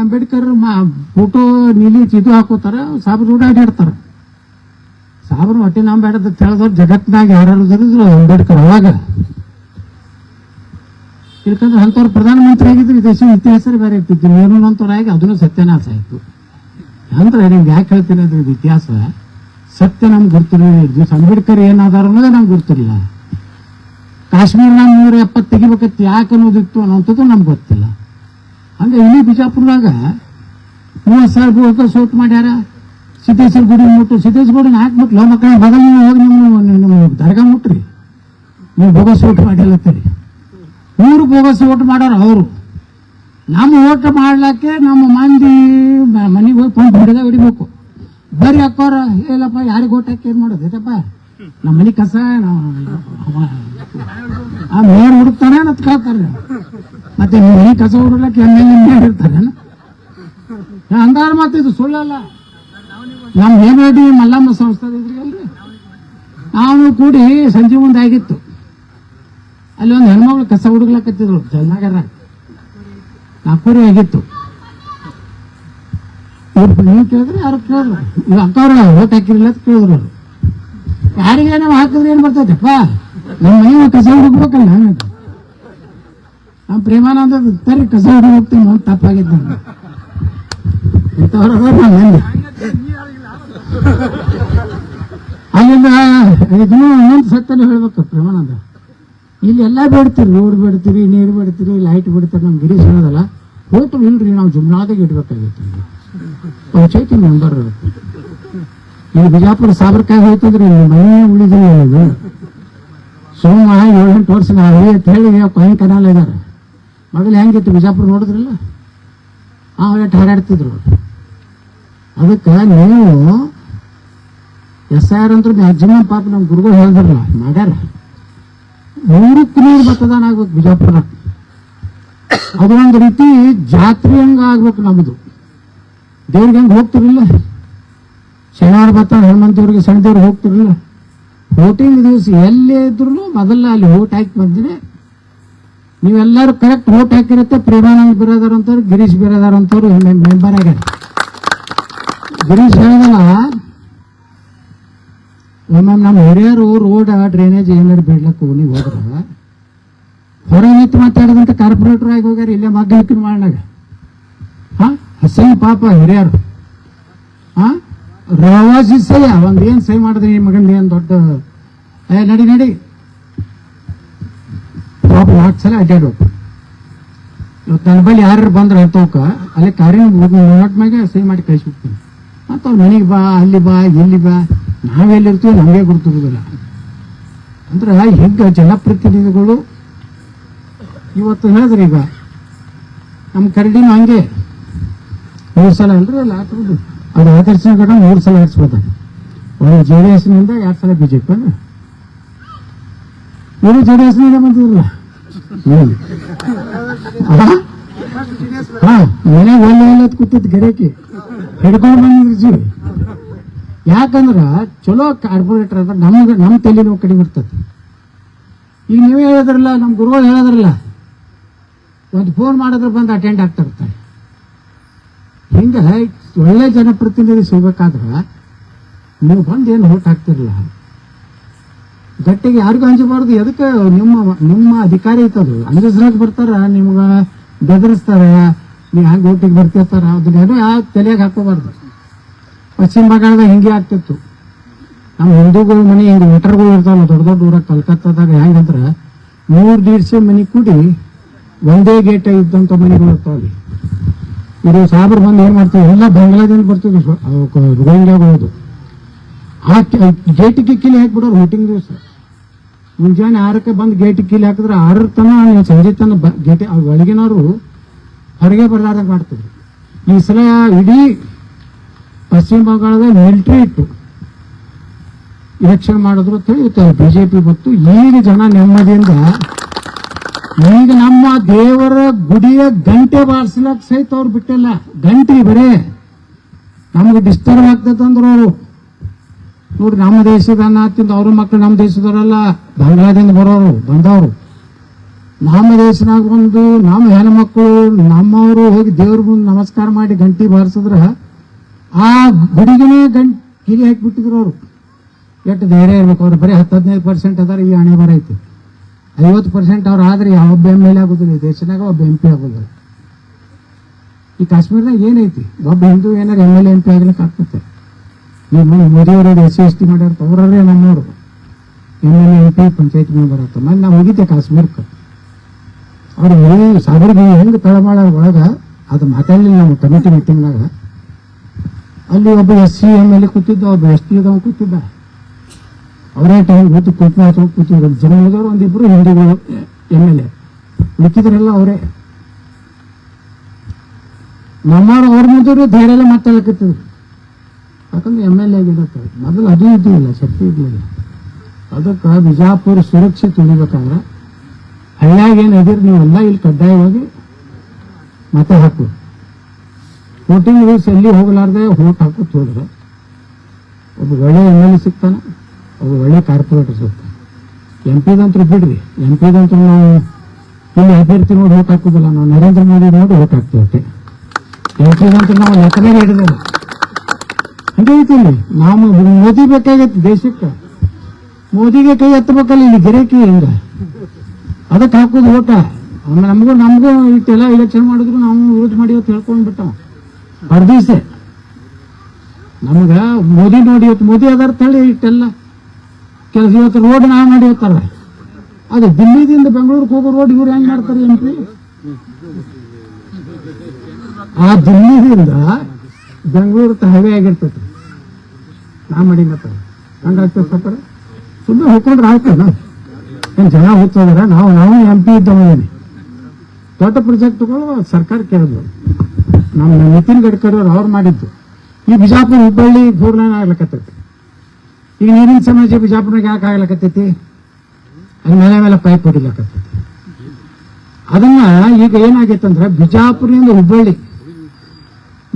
ಅಂಬೇಡ್ಕರ್ ಫೋಟೋ ನೀಲಿ ಇದು ಹಾಕೋತಾರ, ಸಾಬ್ರು ಕೂಡ ಅಡ್ಡಾಡ್ತಾರ. ಸಾಬ್ರು ಹೊಟ್ಟೆ ನಾವು ಬೇಡ ಅಂತ ಹೇಳಿದವ್ರು ಜಗತ್ನಾಗ ಯಾರು ಅಂಬೇಡ್ಕರ್ ಅವಾಗ. ಯಾಕಂದ್ರೆ ಅಂಥವ್ರು ಪ್ರಧಾನಮಂತ್ರಿ ಆಗಿದ್ರು ದೇಶದ ಇತಿಹಾಸ ಬೇರೆ ಇರ್ತಿತ್ತು. ನೀರುನಂತವ್ರಾಗಿ ಅದನ್ನು ಸತ್ಯನಾಶ ಆಯ್ತು. ಅಂದ್ರೆ ನಿಮ್ಗೆ ಯಾಕೆ ಹೇಳ್ತೀನಿ ಅದ್ರ ಇತಿಹಾಸ ಸತ್ಯ ನಮ್ಗೆ ಗೊತ್ತಿರಲಿಲ್ಲ. ಅಂಬೇಡ್ಕರ್ ಏನಾದಾರ ಅನ್ನೋದೇ ನಮ್ಗೆ ಗೊತ್ತಿಲ್ಲ. ಕಾಶ್ಮೀರ್ನಾಗ 170 ತೆಗಿಬೇಕತ್ತು ಯಾಕೆ ಅನ್ನೋದಿತ್ತು ಅನ್ನೋಂಥದ್ದು ನಮ್ಗೆ ಗೊತ್ತಿಲ್ಲ. ಹಂಗೆ ಇಲ್ಲಿ ಬಿಜಾಪುರದಾಗ 30,000 ಸೋಟ್ ಮಾಡ್ಯಾರ. ಸಿದ್ದೇಶ್ವರ ಗುಡಿ ಮುಟ್ಟು ಸಿದ್ದೇಶ್ವರ ಗುಡಿನ ಹಾಕ್ಬಿಟ್ಲು ಮಕ್ಕಳ ಬದಲು ನೀವು ಹೋಗಿ ನಿಮ್ಮ ದರ್ಗಾ ಮುಟ್ರಿ, ನೀವು ಬೋಗಸ್ ಓಟ್ ಮಾಡಿಲ್ಲತ್ತೀರಿ. 100 ಬೋಗಸ್ ಓಟ್ ಮಾಡೋರು ಅವರು. ನಮ್ಮ ಓಟ್ ಮಾಡ್ಲಿಕ್ಕೆ ನಮ್ಮ ಮಂದಿ ಮನೆಗೆ ಹೋಗಿ ಪಂಪ್ ಹೊಡಿಬೇಕು. ಬರೀ ಹಾಕೋರ ಇಲ್ಲಪ್ಪ ಯಾರಿಗೆ ಓಟ್ ಹಾಕಿ ಏನ್ ಮಾಡೋದು ಐತಪ್ಪ, ನಮ್ಮ ಮನೆ ಕಸ ಆ ಮೇಯರ್ ಹುಡುಕ್ತಾನೆ ಅಂತ ಕೇಳ್ತಾರೆ. ಮತ್ತೆ ನಿಮ್ಮ ಮನೆ ಕಸ ಹುಡುಕ್ಲಕ್ಕೆ MLA ಇರ್ತಾರೆ ಅಂದಾರ ಮಾತಿದ್ದು ಸುಳ್ಳಲ್ಲ. ನಮ್ಮ ಹೇಮರೆಡ್ಡಿ ಮಲ್ಲಮ್ಮ ಸಂಸ್ಥೆ ಇದ್ರಿ ನಾವು ಕೂಡಿ ಸಂಜೆ ಮುಂದೆ ಆಗಿತ್ತು. ಅಲ್ಲಿ ಒಂದು ಹೆಣ್ಮಗಳು ಕಸ ಹುಡುಗ್ಲಕತ್ತಿದ್ರು ಜಲ್ನಗರ, ನಾಗ್ಪುರಿ ಆಗಿತ್ತು. ನೀವು ಕೇಳಿದ್ರೆ ಯಾರು ಕೇಳಿದ್ರು, ನೀವು ಅಕ್ಕವ್ರ ಓಟ್ ಹಾಕಿರಲಿಲ್ಲ ಅಂತ ಕೇಳಿದ್ರು ಅವರು. ಯಾರಿಗೆ ನಾವು ಹಾಕಿದ್ರೆ ಏನ್ ಬರ್ತೈತಪ್ಪ, ನಮ್ಮ ಮನೆ ಕಸ ಹುಡುಕ್ಬೇಕಲ್ಲ. ನಮ್ಮ ಪ್ರೇಮಾನಂದ ತರಿ ಕಸ ಹುಡುಗ ಹೋಗ್ತೀನಿ ಒಂದು ತಪ್ಪಾಗಿದ್ದ ಇಂಥವ್ರ ಮಂದಿ. ಅಲ್ಲಿಂದ ಇದನ್ನು ಇನ್ನೊಂದು ಸತ್ಯನ ಹೇಳ್ಬೇಕು ಪ್ರೇಮಾನಂದ. ಇಲ್ಲಿ ಎಲ್ಲ ಬೇಡ್ತೀರಿ, ರೋಡ್ ಬೇಡ್ತೀರಿ, ನೀರು ಬೇಡ್ತೀರಿ, ಲೈಟ್ ಬಿಡ್ತೀರಿ. ನಮ್ ಗಿರೀಶ್ ಹೇಳೋದಲ್ಲ, ಹೋಟೆಲ್ ಇಲ್ರಿ ನಾವು ಜುಮ್ನಾದಾಗ ಇಡ್ಬೇಕಾಗಿತ್ತು. ಪಂಚಾಯತಿ ಮೆಂಬರ್ ಇಲ್ಲಿ ಬಿಜಾಪುರ ಸಾಬರ್ಕಾಯಿ ಹೋಯ್ತದ್ರಿ, ಮನೆ ಉಳಿದ್ರಿ. ಸೋಮ 7-8 ವರ್ಷ ನಾವೇ ಅಂತ ಹೇಳಿ ಕೊಯ್ನ್ ಕನಾಲ್ ಇದಾರೆ. ಮೊದಲು ಹೆಂಗಿತ್ತು ಬಿಜಾಪುರ ನೋಡಿದ್ರಲ್ಲ, ಎಷ್ಟು ಹಾರಾಡ್ತಿದ್ರು. ಅದಕ್ಕೆ ನೀವು SIR ಅಂದ್ರೆ ಮ್ಯಾಕ್ಸಿಮಮ್ ಪಾಪ ನಮ್ಮ ಗುರುಗಳು ಹೇಳಿದ್ರಲ್ಲ ಮಾಡ್ಯಾರ. 100ಕ್ಕೆ 100 ಮತದಾನ ಆಗ್ಬೇಕು ಬಿಜಾಪುರ. ಅದೊಂದು ರೀತಿ ಜಾತ್ರೆ ಹಂಗ ಆಗ್ಬೇಕು ನಮ್ದು. ದೇವ್ರಿಗೆ ಹೆಂಗೆ ಹೋಗ್ತಿರಲಿಲ್ಲ, ಶನಿವಾರ ಬರ್ತಾನೆ ಹನುಮಂತವ್ರಿಗೆ ಸಣ್ಣ ದೇವ್ರಿಗೆ ಹೋಗ್ತಿರಲಿಲ್ಲ. ವೋಟಿಂಗ್ ದಿವಸ ಎಲ್ಲೇ ಇದ್ರು ಮೊದಲ ಅಲ್ಲಿ ವೋಟ್ ಹಾಕಿ ಬಂದ್ರೆ ನೀವೆಲ್ಲರೂ ಕರೆಕ್ಟ್ ವೋಟ್ ಹಾಕಿರುತ್ತೆ. ಪ್ರೇಮಾನಂದ್ ಬಿರಾದಾರ್ ಅಂತವ್ರು, ಗಿರೀಶ್ ಬಿರಾದಾರ್ ಅಂತವ್ರು ಮೆಂಬರ್ ಆಗ್ಯಾರ. ಗಿರೀಶ್ ಹೇಳಿದಲ್ಲ, ಒಮ್ಮೆ ನಮ್ಮ ಹಿರಿಯರು ರೋಡ್ ಡ್ರೈನೇಜ್ ಏನಾರು ಬಿಡ್ಲಕ್ಕೆ ನೀವು ಹೋದ್ರ ಹೊರ ನಿಂತು ಮಾತಾಡಿದಂತ ಕಾರ್ಪೊರೇಟರ್ ಆಗಿ ಹೋಗ್ಯಾರ. ಇಲ್ಲೇ ಮಗ್ಗಲಿಕ್ಕೆ ಮಾಡ್ನಾಗ ಸಹಿ ಪಾಪ ಹಿರಿಯರು ರವಾಜಿ ಸಹಿ ಒಂದ್ ಏನ್ ಸಹಿ ಮಾಡಿದ್ರೆ ಈ ಮಗಂದ ಏನ್ ದೊಡ್ಡ ನಡಿ ನಡಿ ಪಾಪ 4 ಸಲ ಅಡ್ಡಾಡ್ಬೇಕು. ಇವತ್ತು ನನ್ನ ಬಳಿ ಯಾರು ಬಂದ್ರೆ ಅಂತವಕ್ಕ ಅಲ್ಲಿ ಕಾರ್ಯ ಮ್ಯಾಗ ಸಹಿ ಮಾಡಿ ಕಳಿಸ್ಬಿಡ್ತೀನಿ. ಮತ್ತ ಅವ್ರ ಮನೆಗೆ ಬಾ, ಅಲ್ಲಿ ಬಾ, ಇಲ್ಲಿ ಬಾ, ನಾವೆಲ್ಲಿರ್ತೀವಿ ನಮಗೆ ಗೊತ್ತಿರೋದಿಲ್ಲ. ಅಂದ್ರೆ ಹೆಂಗ ಜನಪ್ರತಿನಿಧಿಗಳು ಇವತ್ತು ಹೇಳಿದ್ರಿ. ಈಗ ನಮ್ಮ ಕರಡಿನೂ ಹಂಗೆ 3 ಸಲ ಅಲ್ರಿ ಅಲ್ಲ ಅದು ಆದರ್ಶ ಘಟ 3 ಸಲ ಹಾರಿಸ್ಬೋದ. ಒಂದು JDS ನಿಂದ 2 ಸಲ BJP. ಇವರು JDS ಬಂದಿದ್ರಲ್ಲ. ಹಾ ಮನೆಗೆ ಒಳ್ಳೆ ಕೂತಿದ್ ಗಿರಾಕಿ ಹಿಡ್ಕೊಂಡು ಬಂದಿದ್ರು ಜೀವಿ. ಯಾಕಂದ್ರ ಚಲೋ ಕಾರ್ಪೊರೇಟರ್ ಅಂದ್ರೆ ನಮ್ಮ ತಲೆ ನೋವು ಕಡಿಮೆ ಇರ್ತದೆ. ಈಗ ನೀವೇ ಹೇಳಿದ್ರಲ್ಲ, ನಮ್ಮ ಗುರುಗಳು ಹೇಳಿದ್ರಲ್ಲ, ಒಂದು ಫೋನ್ ಮಾಡಿದ್ರೆ ಬಂದು ಅಟೆಂಡ್ ಆಗ್ತಾ ಇರ್ತಾರೆ. ಹಿಂಗ ಒಳ್ಳೆ ಜನಪ್ರತಿನಿಧಿ ಸಿಗ್ಬೇಕಾದ್ರ ನೀವು ಬಂದು ಏನು ಹೋಟ್ ಹಾಕ್ತಿರಲ್ಲ, ಗಟ್ಟಿಗೆ ಯಾರಿಗೂ ಹಂಚಬಾರ್ದು. ಎದಕ್ಕೆ ನಿಮ್ಮ ಅಧಿಕಾರಿ ಐತದು ಅಂಜಿಸ್ರಾಗ ಬರ್ತಾರ, ನಿಮ್ಗ ಬೆದರಿಸ್ತಾರ, ನೀವು ಹ್ಯಾಂಗ ಓಟಿಗೆ ಬರ್ತಿರ್ತಾರ, ಅದನ್ನೇನೋ ಯಾವ ತಲೆಯಾಗ ಹಾಕೋಬಾರ್ದು. ಪಶ್ಚಿಮ ಬಂಗಾಳದಾಗ ಹಿಂಗೆ ಆಗ್ತಿತ್ತು. ನಮ್ಮ ಹಿಂದೂಗಳ ಮನೆ ಹಿಂಗೆ ಮೀಟರ್ಗಳು ಇರ್ತಾವಲ್ಲ ದೊಡ್ಡ ದೊಡ್ಡ ಊರಾಗ, ಕಲ್ಕತ್ತಾದಾಗ ಹೆಂಗಂದ್ರ 100-150 ಮನೆ ಕೂಡಿ ಒಂದೇ ಗೇಟ್ ಇದ್ದಂತ ಮನೆಗಳು ಇರ್ತಾವಲ್ಲಿ. ಇದು ಸಾಬ್ರು ಬಂದು ಏನ್ ಮಾಡ್ತೀವಿ, ಎಲ್ಲ ಬಾಂಗ್ಲಾದಿಂದ ಬರ್ತೀವಿ, ರೋಹಿಂಗ್ಯಾಗ ಹೋದು ಆ ಗೇಟಿಗೆ ಕಿಲಿ ಹಾಕಿಬಿಡೋರು. ವೋಟಿಂಗ್ ದಿವಸ ಮುಂಜಾನೆ 6ಕ್ಕೆ ಬಂದು ಗೇಟಿಗೆ ಕಿಲಿ ಹಾಕಿದ್ರೆ 6 ತನ ಸಂಜೆ ತನ ಗೇಟ್ ಒಳಗಿನವರು ಹೊರಗೆ ಬರ್ಲಾರ್ದಂಗೆ ಮಾಡ್ತಿದ್ರು. ಈ ಸಲ ಇಡೀ ಪಶ್ಚಿಮ ಬಂಗಾಳದ ಮಿಲಿಟರಿ ಇಟ್ಟು ಎಲೆಕ್ಷನ್ ಮಾಡಿದ್ರು ಅಂತ ಹೇಳಿ ಬಿಜೆಪಿ ಬಂತು. ಈಗ ಜನ ನೆಮ್ಮದಿಯಿಂದ ಈಗ ನಮ್ಮ ದೇವರ ಗುಡಿಯ ಗಂಟೆ ಬಾರಿಸ್ಲಕ್ ಸಹಿತ ಅವ್ರು ಬಿಟ್ಟಿಲ್ಲ. ಗಂಟೆ ಬರೇ ನಮ್ಗೆ ಡಿಸ್ಟರ್ಬ್ ಆಗ್ತದಂದ್ರು ಅವರು. ನೋಡ್ರಿ, ನಮ್ಮ ದೇಶದ ಅನ್ನ ತಿಂದು ಅವ್ರ ಮಕ್ಕಳು ನಮ್ಮ ದೇಶದವರಲ್ಲ, ಬಾಂಗ್ಲಾದಿಂದ ಬರೋರು ಬಂದವರು. ನಮ್ಮ ದೇಶನಾಗ ಬಂದು ನಮ್ಮ ಹೆಣ್ಮಕ್ಳು ನಮ್ಮವರು ಹೋಗಿ ದೇವ್ರ ಮುಂದೆ ನಮಸ್ಕಾರ ಮಾಡಿ ಗಂಟೆ ಬಾರಿಸಿದ್ರ ಆ ಗುಡಿಗೆನೇ ಕಿಲಿ ಹಾಕಿಬಿಟ್ಟಿದ್ರು ಅವರು. ಎಷ್ಟು ಧೈರ್ಯ ಇರ್ಬೇಕು ಅವ್ರು. ಬರೀ 10-15% ಅದಾರ. ಈ ಹಣೆ ಬರ ಐತಿ 50% ಅವ್ರು ಆದ್ರೆ ಒಬ್ಬ MLA ಆಗೋದಿಲ್ಲ ಈ ದೇಶನಾಗ, ಒಬ್ಬ MP ಆಗೋದಿಲ್ಲ. ಈ ಕಾಶ್ಮೀರನಾಗ ಏನೈತಿ, ಒಬ್ಬ ಹಿಂದೂ ಏನಾರು MLA MP ಆಗ್ಲಿಕ್ಕೆ ಆಗ್ತದೆ. ಈ ಮೋದಿಯವರು SC/ST ಮಾಡ್ಯಾರ, ಅವ್ರೇ ನಮ್ಮವರು MLA MP ಪಂಚಾಯತ್ ಮೆಂಬರ್ ಆಗ್ತದೆ. ಮೊನ್ನೆ ನಾವು ಹೋಗಿದ್ದೆ ಕಾಶ್ಮೀರಕ್ಕೆ. ಅವ್ರು ಸಾಗರಿಗೆ ಹೆಂಗೆ ತಳಮಾಳ ಒಳಗ ಅದು ಮಾತಾಡಲಿಲ್ಲ ನಾವು ಕಮಿಟಿ ಮೀಟಿಂಗ್ನಾಗ. ಅಲ್ಲಿ ಒಬ್ಬ SC MLA ಕೂತಿದ್ದ, ಒಬ್ಬ ST ಕೂತಿದ್ದ. ಅವರೇ ಟೈಮ್ ಕೂತು ಕೂತಿದ್ರು. ಜನ ಹೋದವರು ಒಂದಿಬ್ರು ಹಿಂದೂಗಳು MLA, ಉಳಿಕಿದ್ರೆಲ್ಲ ಅವರೇ. ನಮ್ಮವ್ರು ಅವ್ರ ಮುಂದೆ ಧೈರ್ಯ ಎಲ್ಲ ಮಾತಾಡಕತ್ತಿದ್ರು. ಯಾಕಂದ್ರೆ MLA ಆಗಿರತ್ತೆ. ಮೊದಲು ಅದು ಇದ್ದಿಲ್ಲ, ಶಕ್ತಿ ಇರ್ಲಿಲ್ಲ. ಅದಕ್ಕೆ ಬಿಜಾಪುರ ಸುರಕ್ಷಿತ ಉಳಿಬೇಕಂದ್ರೆ ಹಳ್ಳಿಯಾಗ ಏನು ಅದಿರಿ ನೀವೆಲ್ಲ ಇಲ್ಲಿ ಕಡ್ಡಾಯವಾಗಿ ಮತ ಹಾಕು. ವೋಟಿಂಗ್ ರೂಲ್ಸ್ ಎಲ್ಲಿ ಹೋಗಲಾರ್ದೆ ವೋಟ್ ಹಾಕೋತ್ ಹೋದ್ರೆ ಒಬ್ಬ ಒಳ್ಳೆ MLA ಸಿಗ್ತಾನೆ, ಒಬ್ಬ ಒಳ್ಳೆ ಕಾರ್ಪೊರೇಟರ್ ಸಿಗ್ತಾನೆ. MP ಬಿಡ್ರಿ, MP ನಾವು ಇಲ್ಲಿ ಅಭ್ಯರ್ಥಿ ನೋಡಿ ವೋಟ್ ಹಾಕುದಿಲ್ಲ, ನಾವು ನರೇಂದ್ರ ಮೋದಿ ನೋಡಿ ವೋಟ್ ಹಾಕ್ತೀವಿ ಅಷ್ಟೇ. MP ನಾವು ಲೆಕ್ಕನೇ ಹಿಡಿದಿಲ್ಲ. ಹಂಗೆ ಐತಿಲ್ಲಿ ನಾವು ಮೋದಿ ಬೇಕಾಗೈತಿ ದೇಶಕ್ಕೆ. ಮೋದಿಗೆ ಕೈ ಎತ್ತಬೇಕಲ್ಲ ಇಲ್ಲಿ ಗಿರಾಕಿ ಹಿಂಗ, ಅದಕ್ಕೆ ಹಾಕೋದು ಓಟ. ನಮಗೂ ಇಟ್ಟೆಲ್ಲ ಎಲೆಕ್ಷನ್ ಮಾಡಿದ್ರು ನಾವು ವಿರೋಧ ಮಾಡಿ ಅಂತ ಹೇಳ್ಕೊಂಡ್ಬಿಟ್ಟಾವ ಹೊರದಿವ್ಸೆ. ನಮಗ ಮೋದಿ ನೋಡಿ ಇವತ್ತು ಮೋದಿ ಅದಾರ ತಳಿ ಇಟ್ಟೆಲ್ಲ ಕೆಲಸ. ಇವತ್ತು ರೋಡ್ ನಾ ಮಾಡಿ ಹೋಗ್ತಾರ, ಅದು ದಿಲ್ಲಿದಿಂದ ಬೆಂಗಳೂರಿಗೆ ಹೋಗೋ ರೋಡ್ ಇವ್ರು ಹೆಂಗ್ ಮಾಡ್ತಾರೆ MP? ಆ ದಿಲ್ಲಿದಿಂದ ಬೆಂಗಳೂರು ಹೈವೇ ಆಗಿರ್ತೈತಿ, ನಾ ಮಾಡಿನತ್ತ ಹಂಗಾಗ್ತದೆ. ಸಪರ ಸುಮ್ಮನೆ ಹೋಗ್ಕೊಂಡ್ರೆ ಆಗ್ತದ. ಏನ್ ಜನ ಹೋಗ್ತದಾರ? ನಾವು MP ಇದ್ದವನಿ. ದೊಡ್ಡ ಪ್ರಾಜೆಕ್ಟ್ಗಳು ಸರ್ಕಾರ ಕೇಳಿದ್ರು. ನಮ್ಮ ನಿತಿನ್ ಗಡ್ಕರಿ ಅವ್ರು ಮಾಡಿದ್ದು. ಈ ಬಿಜಾಪುರ ಹುಬ್ಬಳ್ಳಿ 4 ಲೈನ್ ಆಗ್ಲಕತ್ತೈತಿ. ಈಗ ನೀರಿನ ಸಮಸ್ಯೆ ಬಿಜಾಪುರ್ನಾಗ ಯಾಕೆ ಆಗ್ಲಕತ್ತೈತಿ? ಅಲ್ಲಿ ಮೇಲೆ ಪೈಪ್ ಹೊಡಿಲಕತ್ತೈತಿ. ಅದನ್ನ ಈಗ ಏನಾಗೈತಂದ್ರ ಬಿಜಾಪುರದಿಂದ ಹುಬ್ಬಳ್ಳಿ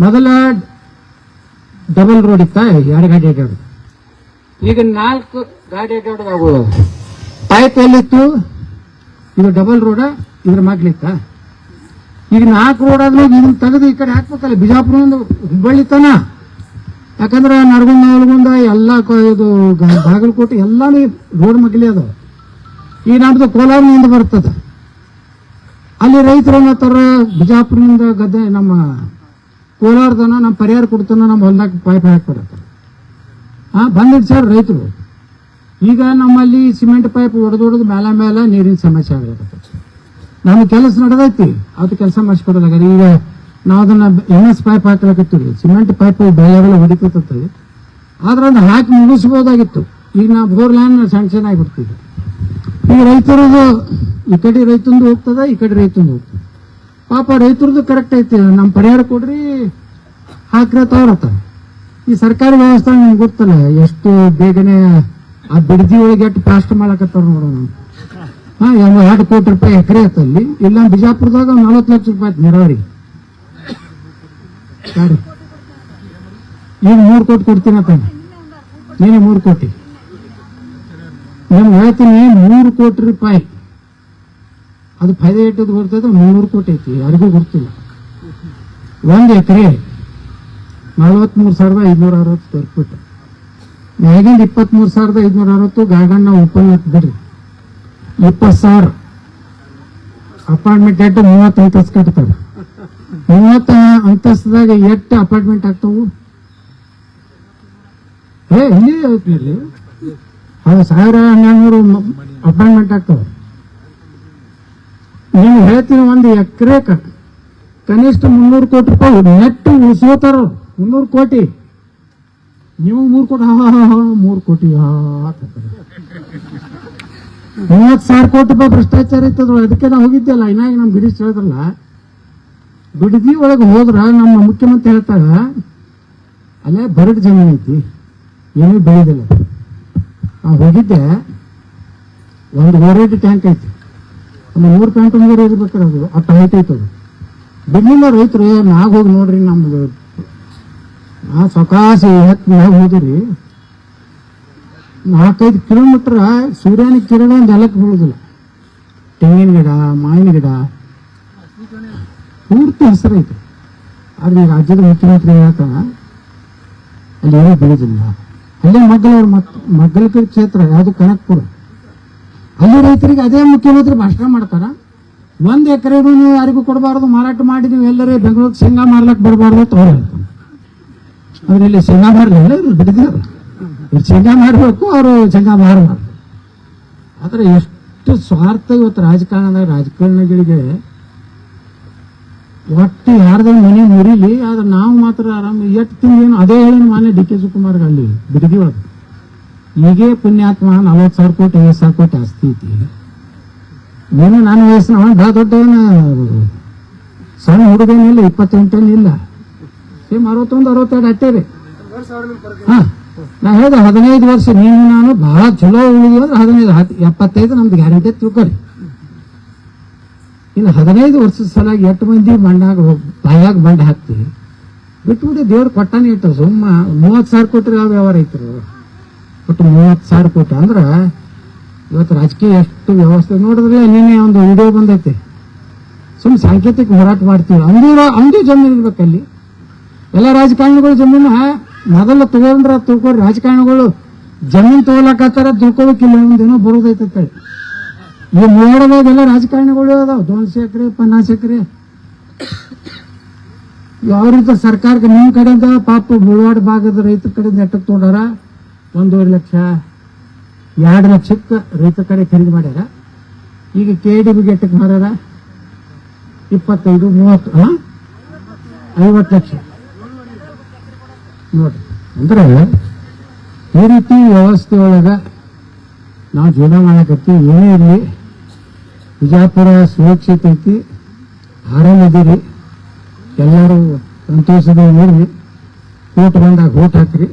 ಮೊದಲ ಡಬಲ್ ರೋಡ್ ಇತ್ತ, 2 ಗಾಡಿ ಅಡ್ಡಾಡೋದು. ಈಗ 4 ಗಾಡಿ ಅಡ್ಡಾಡೋದು. ಪೈಪ್ ಎಲ್ಲಿತ್ತು? ಇದು ಡಬಲ್ ರೋಡ, ಇದ್ರ ಮಗ್ಲಿತ್ತ. ಈಗ 4 ರೋಡ್ ಆದ್ಮೇಲೆ ಇದನ್ನ ತೆಗೆದು ಈ ಕಡೆ ಹಾಕ್ಬೇಕಲ್ಲ ಬಿಜಾಪುರದಿಂದ ಹುಬ್ಬಳ್ಳಿ ತನ. ಯಾಕಂದ್ರೆ ನರಗುಂದ ಎಲ್ಲ ಇದು ಬಾಗಲಕೋಟೆ ಎಲ್ಲಾನು ರೋಡ್ ಮಗ್ಲಿ ಅದಾವ. ಈ ನಮ್ದು ಕೋಲಾರನಿಂದ ಬರ್ತದ. ಅಲ್ಲಿ ರೈತರು ಏನತ್ತಾರ, ಬಿಜಾಪುರದಿಂದ ಗದ್ದೆ ನಮ್ಮ ಕೋಲಾರದನ ನಮ್ಮ ಪರಿಹಾರ ಕೊಡ್ತಾನ, ನಮ್ಮ ಹೊಲ್ದಾಗ ಪೈಪ್ ಹಾಕ್ಬಿಡತ್ತ. ಬಂದಿದ್ ಸರ್ ರೈತರು. ಈಗ ನಮ್ಮಲ್ಲಿ ಸಿಮೆಂಟ್ ಪೈಪ್ ಹೊಡೆದೊಡೆದು ಮೇಲೆ ನೀರಿನ ಸಮಸ್ಯೆ ಆಗಬೇಕು. ನಮ್ಮ ಕೆಲಸ ನಡೆದೈತಿ, ಅದು ಕೆಲಸ ಮಾಡಿಸ್ಕೊಡೋದಾಗ ಈಗ ನಾವು ಅದನ್ನ MS ಪೈಪ್ ಹಾಕ್ಲಕತ್ತೀವಿ. ಸಿಮೆಂಟ್ ಪೈಪ್ ಬೆಳೆಗಳು ಹೊಡಿತೈತಿ, ಆದ್ರೆ ಅದನ್ನ ಹಾಕಿ ಮುಗಿಸ್ಬೋದಾಗಿತ್ತು. ಈಗ ನಾವು 4 ಲೈನ್ ಸ್ಯಾಂಕ್ಷನ್ ಆಗಿಬಿಡ್ತೀವಿ. ಈಗ ರೈತರದು ಈ ಕಡೆ ರೈತಂದು ಹೋಗ್ತದ, ಈ ಕಡೆ ರೈತಂದು ಹೋಗ್ತದೆ. ಪಾಪ ರೈತರದು ಕರೆಕ್ಟ್ ಐತಿ, ನಮ್ಮ ಪರಿಹಾರ ಕೊಡ್ರಿ ಹಾಕ್ರಿ ತವ್ರತ್ತ. ಈ ಸರ್ಕಾರಿ ವ್ಯವಸ್ಥೆ ನಿಮ್ಗೆ ಗೊತ್ತಲ್ಲ ಎಷ್ಟು ಬೇಗನೆ ಆ ಬಿಡದಿ ಒಳಗೆ ಎಷ್ಟು ಫಾಸ್ಟ್ ಮಾಡಕತ್ತಾರ ನೋಡೋಣ. 2 ಕೋಟಿ ರೂಪಾಯಿ ಎಕರೆ ಆಯ್ತಲ್ಲಿ. ಇಲ್ಲ ಬಿಜಾಪುರದಾಗ 40 ಲಕ್ಷ ರೂಪಾಯಿ ಆಯ್ತು ನೀರಾವರಿಗೆ. ಈಗ 3 ಕೋಟಿ ಕೊಡ್ತೀನಂತ ನೀನು 3 ಕೋಟಿ ನಿಮ್ಗೆ ಹೇಳ್ತೀನಿ. 3 ಕೋಟಿ ರೂಪಾಯಿ ಅದು ಫಾಯ್ದೆ ಇಟ್ಟದ್ದು ಬರ್ತದೆ. 300 ಕೋಟಿ ಐತಿ, ಯಾರಿಗೂ ಗೊತ್ತಿಲ್ಲ. 1 ಎಕರೆ 43,560 ಸ್ಕ್ವೇರ್ ಫೀಟ್, ಮ್ಯಾಗಿಂದ 23,560 ಗಾರ್ಡನ್ ಓಪನ್ ಬಿಡ್ರಿ. 20,000 ಅಪಾರ್ಟ್ಮೆಂಟ್ ಎಷ್ಟು 30 ಅಂತಸ್ತು ಕಟ್ತಾರೆ. 30 ಅಂತಸ್ತದಾಗ ಎಷ್ಟು ಅಪಾರ್ಟ್ಮೆಂಟ್ ಆಗ್ತಾವು? ಇಲ್ಲಿ ಹೇಳ್ತೀರಿ 1,1200 ಅಪಾರ್ಟ್ಮೆಂಟ್ ಆಗ್ತಾವ. ನೀವು ಹೇಳ್ತೀನಿ 1 ಎಕರೆ ಕನಿಷ್ಠ 300 ಕೋಟಿ ರೂಪಾಯಿ ನೆಟ್ ಉಳಿಸೋತಾರ. 300 ಕೋಟಿ ನೀವು 3 ಕೋಟಿ 3 ಕೋಟಿ 30,000 ಕೋಟಿ ರೂಪಾಯಿ ಭ್ರಷ್ಟಾಚಾರ ಇತ್ತದ್ರು. ಅದಕ್ಕೆ ನಾವು ಹೋಗಿದ್ದೆಲ್ಲ. ಇನ್ನಾಗಿ ನಮ್ ಗಿರೀಶ್ ಹೇಳಿದ್ರಲ್ಲ, ಬಿಡದಿ ಒಳಗೆ ಹೋದ್ರ ನಮ್ಮ ಮುಖ್ಯಮಂತ್ರಿ ಹೇಳ್ತಾರ ಅಲ್ಲೇ ಬರಡ್ ಜಮೀನ್ ಐತಿ, ಏನೂ ಬೆಳೆದಿಲ್ಲ. ನಾವು ಹೋಗಿದ್ದೆ, 1 ಗೋರೇಟ್ ಟ್ಯಾಂಕ್ ಐತಿ, ಒಂದು 3 ಪ್ಯಾಂಟ್ ನೀರು ಇರ್ಬೇಕಾದ್ರೆ ಅದು ಅಷ್ಟು ಹೈಟ್ ಐತದು. ಬಿಡ್ಲಿಲ್ಲ ರೈತರು. ನಾಗ ಹೋಗಿ ನೋಡ್ರಿ, ನಮ್ದು ಸಕಾಸಿ ಮ್ಯಾಗ ಹೋದ್ರಿ 4-5 ಕಿಲೋಮೀಟರ್ ಸೂರ್ಯನ ಕಿರಣ ಒಂದು ಎಲ್ಲಕ್ಕೆ ಬೀಳುದಿಲ್ಲ. ತೆಂಗಿನ ಗಿಡ, ಮಾವಿನ ಗಿಡ ಪೂರ್ತಿ ಹೆಸರೈತೆ. ಆದ್ರೆ ರಾಜ್ಯದ ಮುಖ್ಯಮಂತ್ರಿ ಹೇಳ್ತಾನ ಅಲ್ಲಿ ಏನೂ ಬೆಳೆದಿಲ್ಲ. ಅಲ್ಲೇ ಮಗ್ಗಲ ಕ್ಷೇತ್ರ ಯಾವುದು ಕನಕಪುರ, ಅಲ್ಲಿ ರೈತರಿಗೆ ಅದೇ ಮುಖ್ಯಮಂತ್ರಿ ಭಾಷಣ ಮಾಡ್ತಾರ. 1 ಎಕರೆಗೂ ನೀವು ಯಾರಿಗೂ ಕೊಡಬಾರ್ದು, ಮಾರಾಟ ಮಾಡಿ ನೀವು ಎಲ್ಲರೇ ಬೆಂಗಳೂರಿಗೆ ಶೇಂಗಾ ಮಾರ್ಲಕ್ ಬರಬಾರ್ದು ಅಂತ ಅವ್ರು ಹೇಳ್ತಾರೆ. ಅವ್ರು ಇಲ್ಲಿ ಶೇಂಗಾ ಮಾರ್ಲಿಲ್ಲ, ಬಿಡಿದಾರ. ಇವ್ರು ಶೇಂಗಾ ಮಾರಬೇಕು, ಅವರು ಶೇಂಗಾ ಮಾರಬಾರ್ದು. ಆದ್ರೆ ಎಷ್ಟು ಸ್ವಾರ್ಥ ಇವತ್ತು ರಾಜಕಾರಣಿಗಳಿಗೆ. ಒಟ್ಟು ಯಾರ್ದ ಮನೆ ಮುರಿಲಿ, ಆದ್ರೆ ನಾವು ಮಾತ್ರ ಆರಾಮ ಎಷ್ಟು ತಿಂಗಳೇನು ಅದೇ ಹೇಳಿ ಮಾನ್ಯ ಡಿ.ಕೆ. ಶಿವಕುಮಾರ್ಗೆ ಅಲ್ಲಿ ಬಿಡದಿ ಒಳಗೆ ಈಗೇ ಪುಣ್ಯಾತ್ಮ 40,000 ಕೋಟಿ 50,000 ಕೋಟಿ ಆಸ್ತಿ ಐತಿ. ನೀನು ನನ್ನ ವಯಸ್ಸಿನ ದೊಡ್ಡ ಸಣ್ಣ ಹುಡುಗನಿಲ್ಲ, 28 ಇಲ್ಲ, ಸೇಮ್ 61-62 ಅಟ್ಟೇರಿ. ನಾ ಹೇಳ್ದೆ 15 ವರ್ಷ ನೀನು ನಾನು ಬಹಳ ಚಲೋ ಉಳಿದ್ವಿ ಅಂದ್ರೆ 75 ನಮ್ದು ಗ್ಯಾರಂಟಿ ತಿಳ್ಕೊರಿ. ಇನ್ನು 15 ವರ್ಷದ ಸಲಾಗಿ 8 ಮಂದಿ ಬಾಯಾಗ ಬಂಡ ಹಾಕ್ತಿವಿ. ಬಿಟ್ಬಿಟ್ಟು ದೇವ್ರು ಕೊಟ್ಟಾನೆ ಇಟ್ಟು ಸುಮ್ಮ 30,000 ಕೋಟಿ ಯಾವ ವ್ಯವಹಾರ ಐತರು. ಒಟ್ಟು 30,000 ಕೋಟಿ ಅಂದ್ರೆ ಇವತ್ತು ರಾಜಕೀಯ ಎಷ್ಟು ವ್ಯವಸ್ಥೆ ನೋಡಿದ್ರೆ. ನಿನ್ನೆ ಒಂದು ವಿಡಿಯೋ ಬಂದೈತೆ, ಸುಮ್ ಸಾಂಕೇತಿಕ ಹೋರಾಟ ಮಾಡ್ತೀವಿ. ಅಂದು ಜಮೀನು ಇರ್ಬೇಕಲ್ಲಿ. ಎಲ್ಲ ರಾಜಕಾರಣಿಗಳು ಜಮೀನ ಮೊದಲು ತಗೊಂಡ್ರಿ. ರಾಜಕಾರಣಿಗಳು ಜಮೀನ್ ತಗೊಳಕತ್ತಾರ, ತಿಳ್ಕೊಬೇಕಿಲ್ಲ, ಒಂದೇನೋ ಬರೋದೈತೆ. ಈ ಮೋಡದಾಗೆಲ್ಲ ರಾಜಕಾರಣಿಗಳು ಅದಾವ 200 ಎಕರೆ 50 ಎಕರೆ. ಯಾವ ರೀತಿ ಸರ್ಕಾರಕ್ಕೆ ನಿಮ್ ಕಡೆಯಿಂದ ಪಾಪ ಮುಳವಾಡ ಭಾಗದ ರೈತರ ಕಡೆಯಿಂದ ಎಟ್ಟಕ್ಕೆ ತಗೊಂಡಾರ 1.5 ಲಕ್ಷ 2 ಲಕ್ಷಕ್ಕೆ ರೈತರ ಕಡೆ ಖರೀದಿ ಮಾಡ್ಯಾರ. ಈಗ KDBಗೆ ಎಟ್ಟಕ್ಕೆ ಮಾರ್ಯಾರ 25 30 50 ಲಕ್ಷ ನೋಡ್ರಿ. ಅಂದ್ರೆ ಈ ರೀತಿ ವ್ಯವಸ್ಥೆ ಒಳಗ ನಾವು ಜೀವನ ಮಾಡಕತ್ತೀವಿ. ಏನೇ ಇರಲಿ, ಬಿಜಾಪುರ ಸುರಕ್ಷಿತ ಐತಿ, ಆರಾಮದಿರಿ, ಎಲ್ಲರೂ ಸಂತೋಷದ ನೋಡ್ರಿ. ಓಟ್ ಬಂದಾಗ ಓಟ್ ಹಾಕ್ರಿ.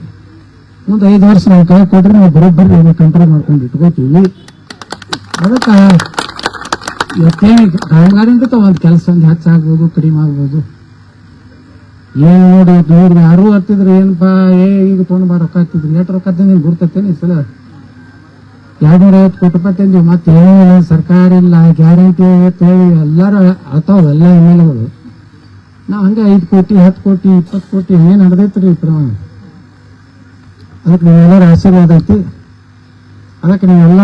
ಮುಂದೆ 5 ವರ್ಷ ನಾವು ಕೈ ಕೊಟ್ರೆ ನಾವು ಬರೋಬ್ಬರಿ ಕಂಟ್ರೋಲ್ ಮಾಡ್ಕೊಂಡು ಇಟ್ಕೋತೀವಿ. ಅದಕ್ಕೆ ಇವತ್ತೇನು ಕಾಮಗಾರಿಂದ ಒಂದು ಕೆಲಸ ಒಂದು ಹೆಚ್ಚಾಗ್ಬೋದು, ಕಡಿಮೆ ಆಗ್ಬೋದು. ಏನು ನೋಡಿ ನೋಡ್ರಿ, ಯಾರು ಹತ್ತಿದ್ರು ಏನಪ್ಪಾ ಈಗ ತೊಗೊಂಡ್ ರೊಕ್ಕ ಹತ್ತಿದ್ರು. ಎಷ್ಟು ರೊಕ್ಕ ನೀನು ಗುರ್ತೇನೆ ಈ ಸಲ 250 ಕೋಟಿ ರೂಪಾಯಿ ತಂದಿವಿ. ಮತ್ತೆ ಏನಿಲ್ಲ, ಸರ್ಕಾರ ಇಲ್ಲ, ಗ್ಯಾರಂಟಿ ಹೇಳಿ ಎಲ್ಲಾರು ಆತಾವ ಎಲ್ಲ MLAಗಳು. ನಾವು ಹಂಗೆ 5 ಕೋಟಿ 10 ಕೋಟಿ 20 ಕೋಟಿ ಹಂಗೆ ನಡೆದೈತ್ರಿ ಪ್ರಮಾಣ. ಅದಕ್ಕೆ ನೀವೆಲ್ಲರ ಆಶೀರ್ವಾದ ಐತಿ. ಅದಕ್ಕೆ ನೀವೆಲ್ಲ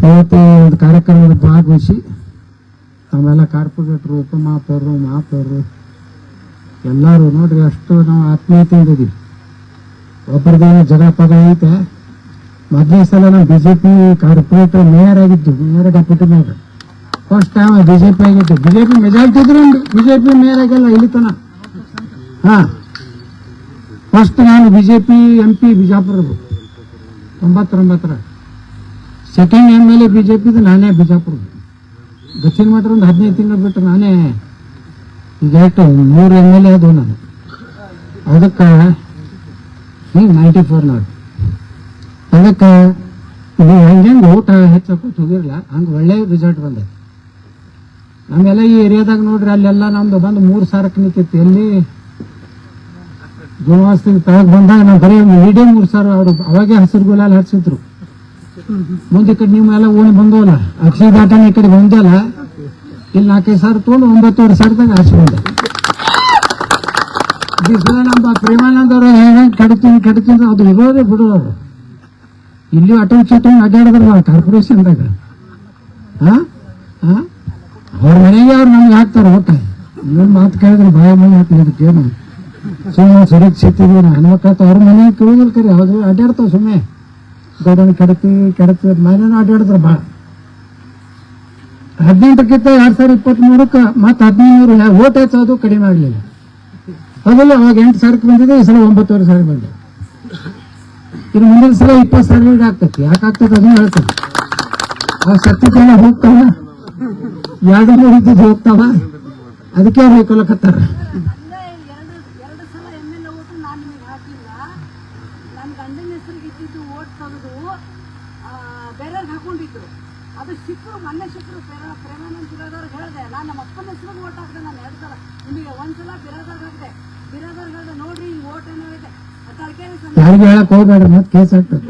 ಇವತ್ತು ಒಂದು ಕಾರ್ಯಕ್ರಮದ ಭಾಗವಹಿಸಿ ನಾವೆಲ್ಲ ಕಾರ್ಪೊರೇಟರು, ಉಪಮಹಾಪೌರರು, ಮಹಾಪೌರರು ಎಲ್ಲರೂ ನೋಡ್ರಿ ಅಷ್ಟು ನಾವು ಆತ್ಮೀಯತೆಯಿಂದ ಇದೀವಿ. ಒಬ್ಬರದೇನೋ ಜಗ ಪದ ಐತೆ. ಮೊದಲನೇ ಸಲ ನಾವು ಬಿಜೆಪಿ ಕಾರ್ಪೊರೇಟರ್ ಮೇಯರ್ ಆಗಿದ್ದು, mayor deputy mayor. First time BJP ಆಗಿದ್ದು. ಬಿಜೆಪಿ ಮೆಜಾರಿಟಿ ಇದ್ರು ಬಿಜೆಪಿ ಮೇಯರ್ ಆಗಿಲ್ಲ ಇಲ್ಲಿ ತನ. ಫಸ್ಟ್ ನಾನು ಬಿಜೆಪಿ MP ಬಿಜಾಪುರದು 99. ಸೆಕೆಂಡ್ MLA ಬಿಜೆಪಿದು ನಾನೇ ಬಿಜಾಪುರದು. ದಕ್ಷಿಣ ಮಠ ಒಂದು 15 ತಿಂಗಳು ಬಿಟ್ಟು ನಾನೇ ಈಗ 3 MLA ಅದು ನಾನು. ಅದಕ್ಕೆ 94 ನೋಡಿ. ಅದಕ್ಕೆ ನೀವು ಹಂಗೆ ಊಟ ಹೆಚ್ಚಾಕೋತ ಹೋಗಿರ್ಲ ಹಂಗೆ ಒಳ್ಳೆ ರಿಸಲ್ಟ್ ಬಂದೈತಿ. ನಮ್ಮೆಲ್ಲ ಈ ಏರಿಯಾದಾಗ ನೋಡ್ರಿ ಅಲ್ಲೆಲ್ಲ ನಮ್ದು ಬಂದು 3 ಸಾರಕ್ಕೆ ನಿಂತಿತ್ತು. ಎಲ್ಲಿ ಜೋಮಾಸ್ತಿಗೆ ತಳಗ್ ಬಂದಾಗ ನಾವು ಬರೀ ಇಡೀ 3 ಸಾವಿರ ಅವ್ರು ಅವಾಗೆ ಹಸಿರು ಗುಲಾಲ್ ಹಚ್ಚಿದ್ರು. ಮುಂದೆ ಕಡೆ ನಿಮ್ಮೆಲ್ಲ ಓಣಿ ಬಂದವಲ್ಲ ಅಕ್ಷಯ ಘಾಟನ ಈ ಕಡೆ ಬಂದಲ್ಲ, ಇಲ್ಲಿ 4-5 ಸಾವಿರ ತೊಗೊಂಡು 9,500 ಸಾವಿರದಾಗ ಆಸೆ ಬಂದೆ. ನಮ್ಮ ಪ್ರೇಮಾನಂದ ಅವರು ಕೆಡ್ತೀನಿ ಅದು ಇರೋದೇ ಬಿಡೋರು. ಇಲ್ಲಿ ಆಟೋ ಚಟೋ ಅಡ್ಡಾಡಿದ್ರಲ್ಲ ಕಾರ್ಪೊರೇಷನ್ದಾಗ, ಅವ್ರ ಮನೆಗೆ ಅವ್ರು ನಮ್ಗೆ ಹಾಕ್ತಾರೆ. ಒಟ್ಟ ಏನ್ ಮಾತು ಕೇಳಿದ್ರೆ ಭಯ ಮನೆ ಹಾಕ್ಲಿದಕ್ಕೇನು ಸುಮ್ಮನೆ ಸುರಕ್ಷಿತ ಹೆಣ್ಮಕ್ಳು ಅವ್ರ ಮನೆಗೆ ಕೇಳಿದ್ರು ಕರಿ ಅವ್ರು ಅಡ್ಡಾಡ್ತಾವ. ಸುಮ್ಮನೆ ಗೌಡನ ಕೆಡತಿ ಮನೇನು ಅಡ್ಡಾಡಿದ್ರು ಭಾಳ. 18ಕ್ಕಿಂತ 2023 ಮತ್ತೆ 1500 ಓಟ್ ಹೆಚ್ಚೋದು ಕಡಿಮೆ ಆಗಲಿಲ್ಲ. ಅದಲ್ಲ ಅವಾಗ 8 ಸಾವಿರಕ್ಕೆ ಬಂದಿದೆ, ಈ ಸಲ 9,500 ಸಾವಿರ ಬಂದಿದೆ. ಇನ್ನು ಮುಂದಿನ ಸಲ 20,000 ಆಗ್ತೈತಿ. ಯಾಕೆ ಆಗ್ತೈತೆ ಅದನ್ನ ಹೇಳ್ತದೆ. ಆ ಸತ್ಯಕ್ಕೆಲ್ಲ ಹೋಗ್ತಾವ, 2 ಇದ್ದದ್ದು ಹೋಗ್ತಾವ, ಅದಕ್ಕೆ ಅವ್ರು ಹೇಳ್ಕೊಳಕತ್ತಾರ. ಅದು ಶಿಕ್ಕರು ಮೊನ್ನೆ ಶಿಕ್ಕರು ಪ್ರೇಮಾನಂದ ಬಿರಾದವ್ರಿಗೆ ಹೇಳಿದೆ, ನಾನು ನಮ್ಮ ಅಪ್ಪನ ಹೆಸರು ಓಟ್ ಹಾಕಿದೆ. ನಾನು 2 ಸಲ ನಿಮಗೆ 1 ಸಲ ಬಿರಾದವ್ರಿಗೆ ಹಾಕಿದೆ. ಬಿರಾದವ್ರಿಗೆ ಹೇಳಿದೆ ನೋಡ್ರಿ ಹಿಂಗ್ ಓಟ್ ಏನೋ ಇದೆ ಯಾರಿಗೆ ಹೇಳಕ್ ಹೋಗ್ಬೇಡ್ರಿ, ಮತ್ತೆ ಕೇಸ್ ಆಗ್ತದೆ.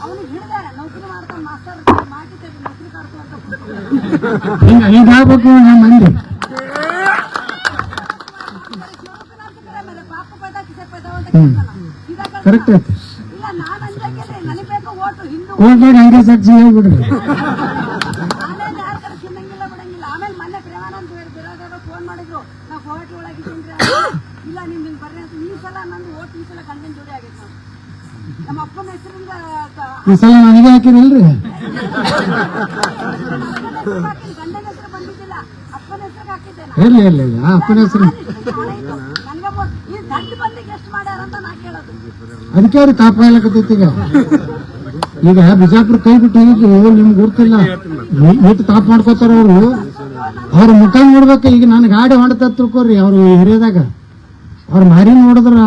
ಅವ್ನಿಗೆ ಹೇಳಿದೆ ನೌಕರಿ ಮಾಡ್ತಾನೆ ಮಾಸ್ಟರ್ ಮಾಡಿದ್ದೇವೆ ನೌಕರಿ ಕಾಡ್ಕೊಂತ ಹಿಂಗಾಗ್ಬೇಕು ನಮ್ಮ ಮಂದಿ. ಪಾಪ ಪೈದ ಕಿಸೆ ಪೈದ ಅಂತ ಕೇಳ್ತಾನ. ಕರೆಕ್ಟ್ ಐತಿ. ಇಲ್ಲ ನಾನು ಅಂಜಾಕೆ ನನಗೆ ಬೇಕು ಓಟು ಹಿಂದೂ ಹೋಗ್ಬೇಡಿ, ಹಂಗೆ ಸಾಕ್ಷಿ ಹೇಳ್ಬಿಡ್ರಿ. ಆಮೇಲೆ ಯಾರ ಕಡೆ ತಿನ್ನಂಗಿಲ್ಲ ಬಿಡಂಗಿಲ್ಲ. ಆಮೇಲೆ ಮೊನ್ನೆ ಪ್ರೇಮಾನಂದ ಬಿರಾದವ್ರು ಫೋನ್ ಮಾಡಿದ್ರು, ನಾವು ಕೋಟಿ ಒಳಗಿದ್ದೀನಿ ಇಲ್ಲ ನಿಮ್ ಹಿಂಗ್ ಬರ್ರಿ ಅಂತ. ಈ ಸಲ ನಂದು ಓಟ್ ಈ ಸಲ ಗಂಡನ ಜೋಡಿ ಆಗೈತೆ. ನಾವು ನಮ್ಮ ಅಪ್ಪನ ಹೆಸರಿಂದ ಈ ಸಲ ನನಗೆ ಹಾಕಿರಲ್ರಿ. ಗಂಡನ ಹೆಸರು ಬಂದಿದ್ದಿಲ್ಲ, ಅಪ್ಪನ ಹೆಸರಿಗೆ ಹಾಕಿದ್ದೆ. ಇಲ್ಲ ಅಪ್ಪನ ಹೆಸರು ನನಗೆ ಈ ದಂಡ ಬಂದಿಗೆ ಎಷ್ಟು ಮಾಡ್ಯಾರಂತ ನಾ ಕೇಳೋದು. ಅದಕ್ಕೆ ಅವ್ರಿಗೆ ತಾಪಾಗ್ಲಕತ್ತೈತಿ. ಈಗ ಬಿಜಾಪುರ ಕೈ ಬಿಟ್ಟು ಹೋಗಿದ್ದು ನಿಮ್ಗೆ ಗೊತ್ತಿಲ್ಲ, ಎಷ್ಟು ತಾಪ್ ಮಾಡ್ಕೋತಾರ ಅವರು. ಅವ್ರ ಮುಖ ನೋಡ್ಬೇಕು. ಈಗ ನನ್ ಗಾಡಿ ಹೊಂಡತ ತಿಳ್ಕೊರಿ ಅವ್ರು ಏರಿಯಾದಾಗ. ಅವ್ರ ಮಾರಿ ನೋಡಿದ್ರ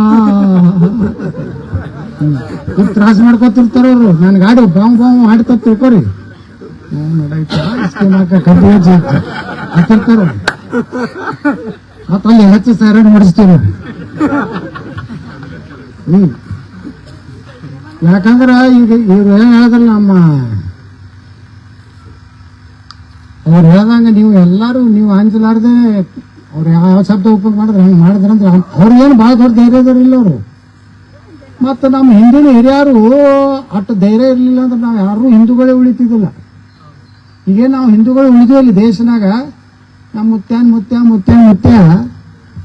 ತ್ರಾಸ ಮಾಡ್ಕೊತಿರ್ತಾರ ಅವ್ರು. ನನ್ ಗಾಡಿ ಬಾವು ಹಾಡ್ತ ತಿಳ್ಕೊರಿ. ಕಬ್ಬು ಹತ್ತಿರ್ತಾರ ಮತ್ತ ಅಲ್ಲಿ ಹೆಚ್ಚು ಸೈರನ್ ಮಾಡಿಸ್ತೀವಿ. ಯಾಕಂದ್ರ ಈಗ ಇವ್ರು ಏನ್ ಹೇಳಿದ್ರಲ್ಲ, ಅವ್ರು ಹೇಳ್ದಂಗ ನೀವು ಎಲ್ಲಾರು ನೀವು ಅಂಜಲಾರ್ದೆ ಅವ್ರು ಯಾವ ಶಬ್ದ ಉಪಯೋಗ ಮಾಡಿದ್ರೆ ಹಂಗೆ ಮಾಡಿದ್ರಂದ್ರೆ ಅವ್ರಿಗೇನು ಭಾಳ ದೊಡ್ಡ ಧೈರ್ಯ ಇದ್ರಿಲ್ಲ ಅವರು. ಮತ್ತು ನಮ್ಮ ಹಿಂದಿನ ಹಿರಿಯರು ಅಷ್ಟು ಧೈರ್ಯ ಇರಲಿಲ್ಲ ಅಂದ್ರೆ ನಾವು ಯಾರು ಹಿಂದೂಗಳೇ ಉಳಿತಿದ್ದಿಲ್ಲ. ಈಗೇನು ನಾವು ಹಿಂದೂಗಳು ಉಳಿದ್ವಿ ದೇಶನಾಗ. ನಮ್ಮ ಮುತ್ಯ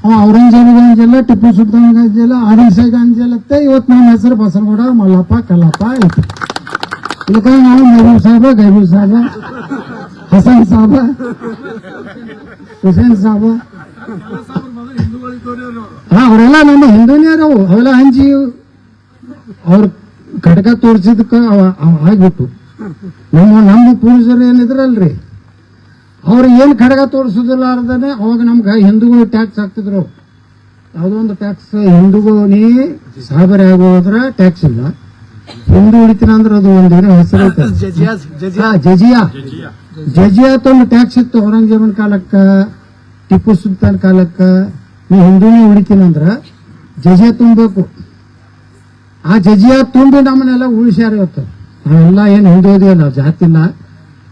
ಅವ ಔರಂಗಜೇಬ್ ಟಿಪ್ಪು ಸುಲ್ತಾನ್ ಗಂಜಿಲ್ಲ, ಆದಿಲ್ ಶೇಖ್ ಗಂಜಿಲ್ಲತ್ತೆ. ಇವತ್ತು ನಮ್ಮ ಹೆಸರು ಬಸನಗೌಡ, ಮಲ್ಲಪ್ಪ, ಕಲ್ಲಪ್ಪ ಐತಿ. ಇದಕ್ಕೆ ನಾವು ಮೆಹಬೂಬ್ ಸಾಹೇಬ, ಗೈಬೂಬ್ ಸಾಹೇಬ, ಹಸನ್ ಸಾಹೇಬ, ಹುಸೇನ್ ಸಾಹೇಬ, ಅವರೆಲ್ಲ ನಮ್ಮ ಹಿಂದೂನಿಯರು. ಅವೆಲ್ಲ ಹಂಚಿ ಅವ್ರ ಕಟಕ ತೋರಿಸಿದಕ್ಕ ಆಗ್ಬಿಟ್ಟು ನಮ್ಮ ಪೂರ್ವಜರು ಏನಿದ್ರಲ್ರಿ ಅವ್ರು ಏನ್ ಖಡ್ಗ ತೋರಿಸೋದಿಲ್ಲ ಅರ್ಧನೆ. ಅವಾಗ ನಮ್ಗೆ ಹಿಂದೂಗಳು ಟ್ಯಾಕ್ಸ್ ಹಾಕ್ತಿದ್ರು. ಯಾವುದೋ ಒಂದು ಟ್ಯಾಕ್ಸ್ ಹಿಂದೂಗಳೇ ಸಾಬರಿ ಆಗೋದ್ರ ಟ್ಯಾಕ್ಸ್ ಇಲ್ಲ. ಹಿಂದೂ ಉಳಿತೀನಿ ಅಂದ್ರೆ ಅದು ಒಂದೇನೋ ಹೆಸರು ಜಜಿಯಾ ಒಂದು ಟ್ಯಾಕ್ಸ್ ಇತ್ತು. ಔರಂಗಜೇಬನ್ ಕಾಲಕ್ಕ, ಟಿಪ್ಪು ಸುಲ್ತಾನ್ ಕಾಲಕ್ಕ ನೀ ಹಿಂದೂನೇ ಉಳಿತೀನಿ ಅಂದ್ರ ಜಜಿಯಾ ತುಂಬಬೇಕು. ಆ ಜಜಿಯಾ ತುಂಬಿ ನಮ್ಮನ್ನೆಲ್ಲ ಉಳಿಸ್ಯಾರ. ಇವತ್ತು ನಾವೆಲ್ಲ ಏನ್ ಹಿಂದೂ ಇದೆಯಲ್ಲ, ಜಾತಿ ಇಲ್ಲ.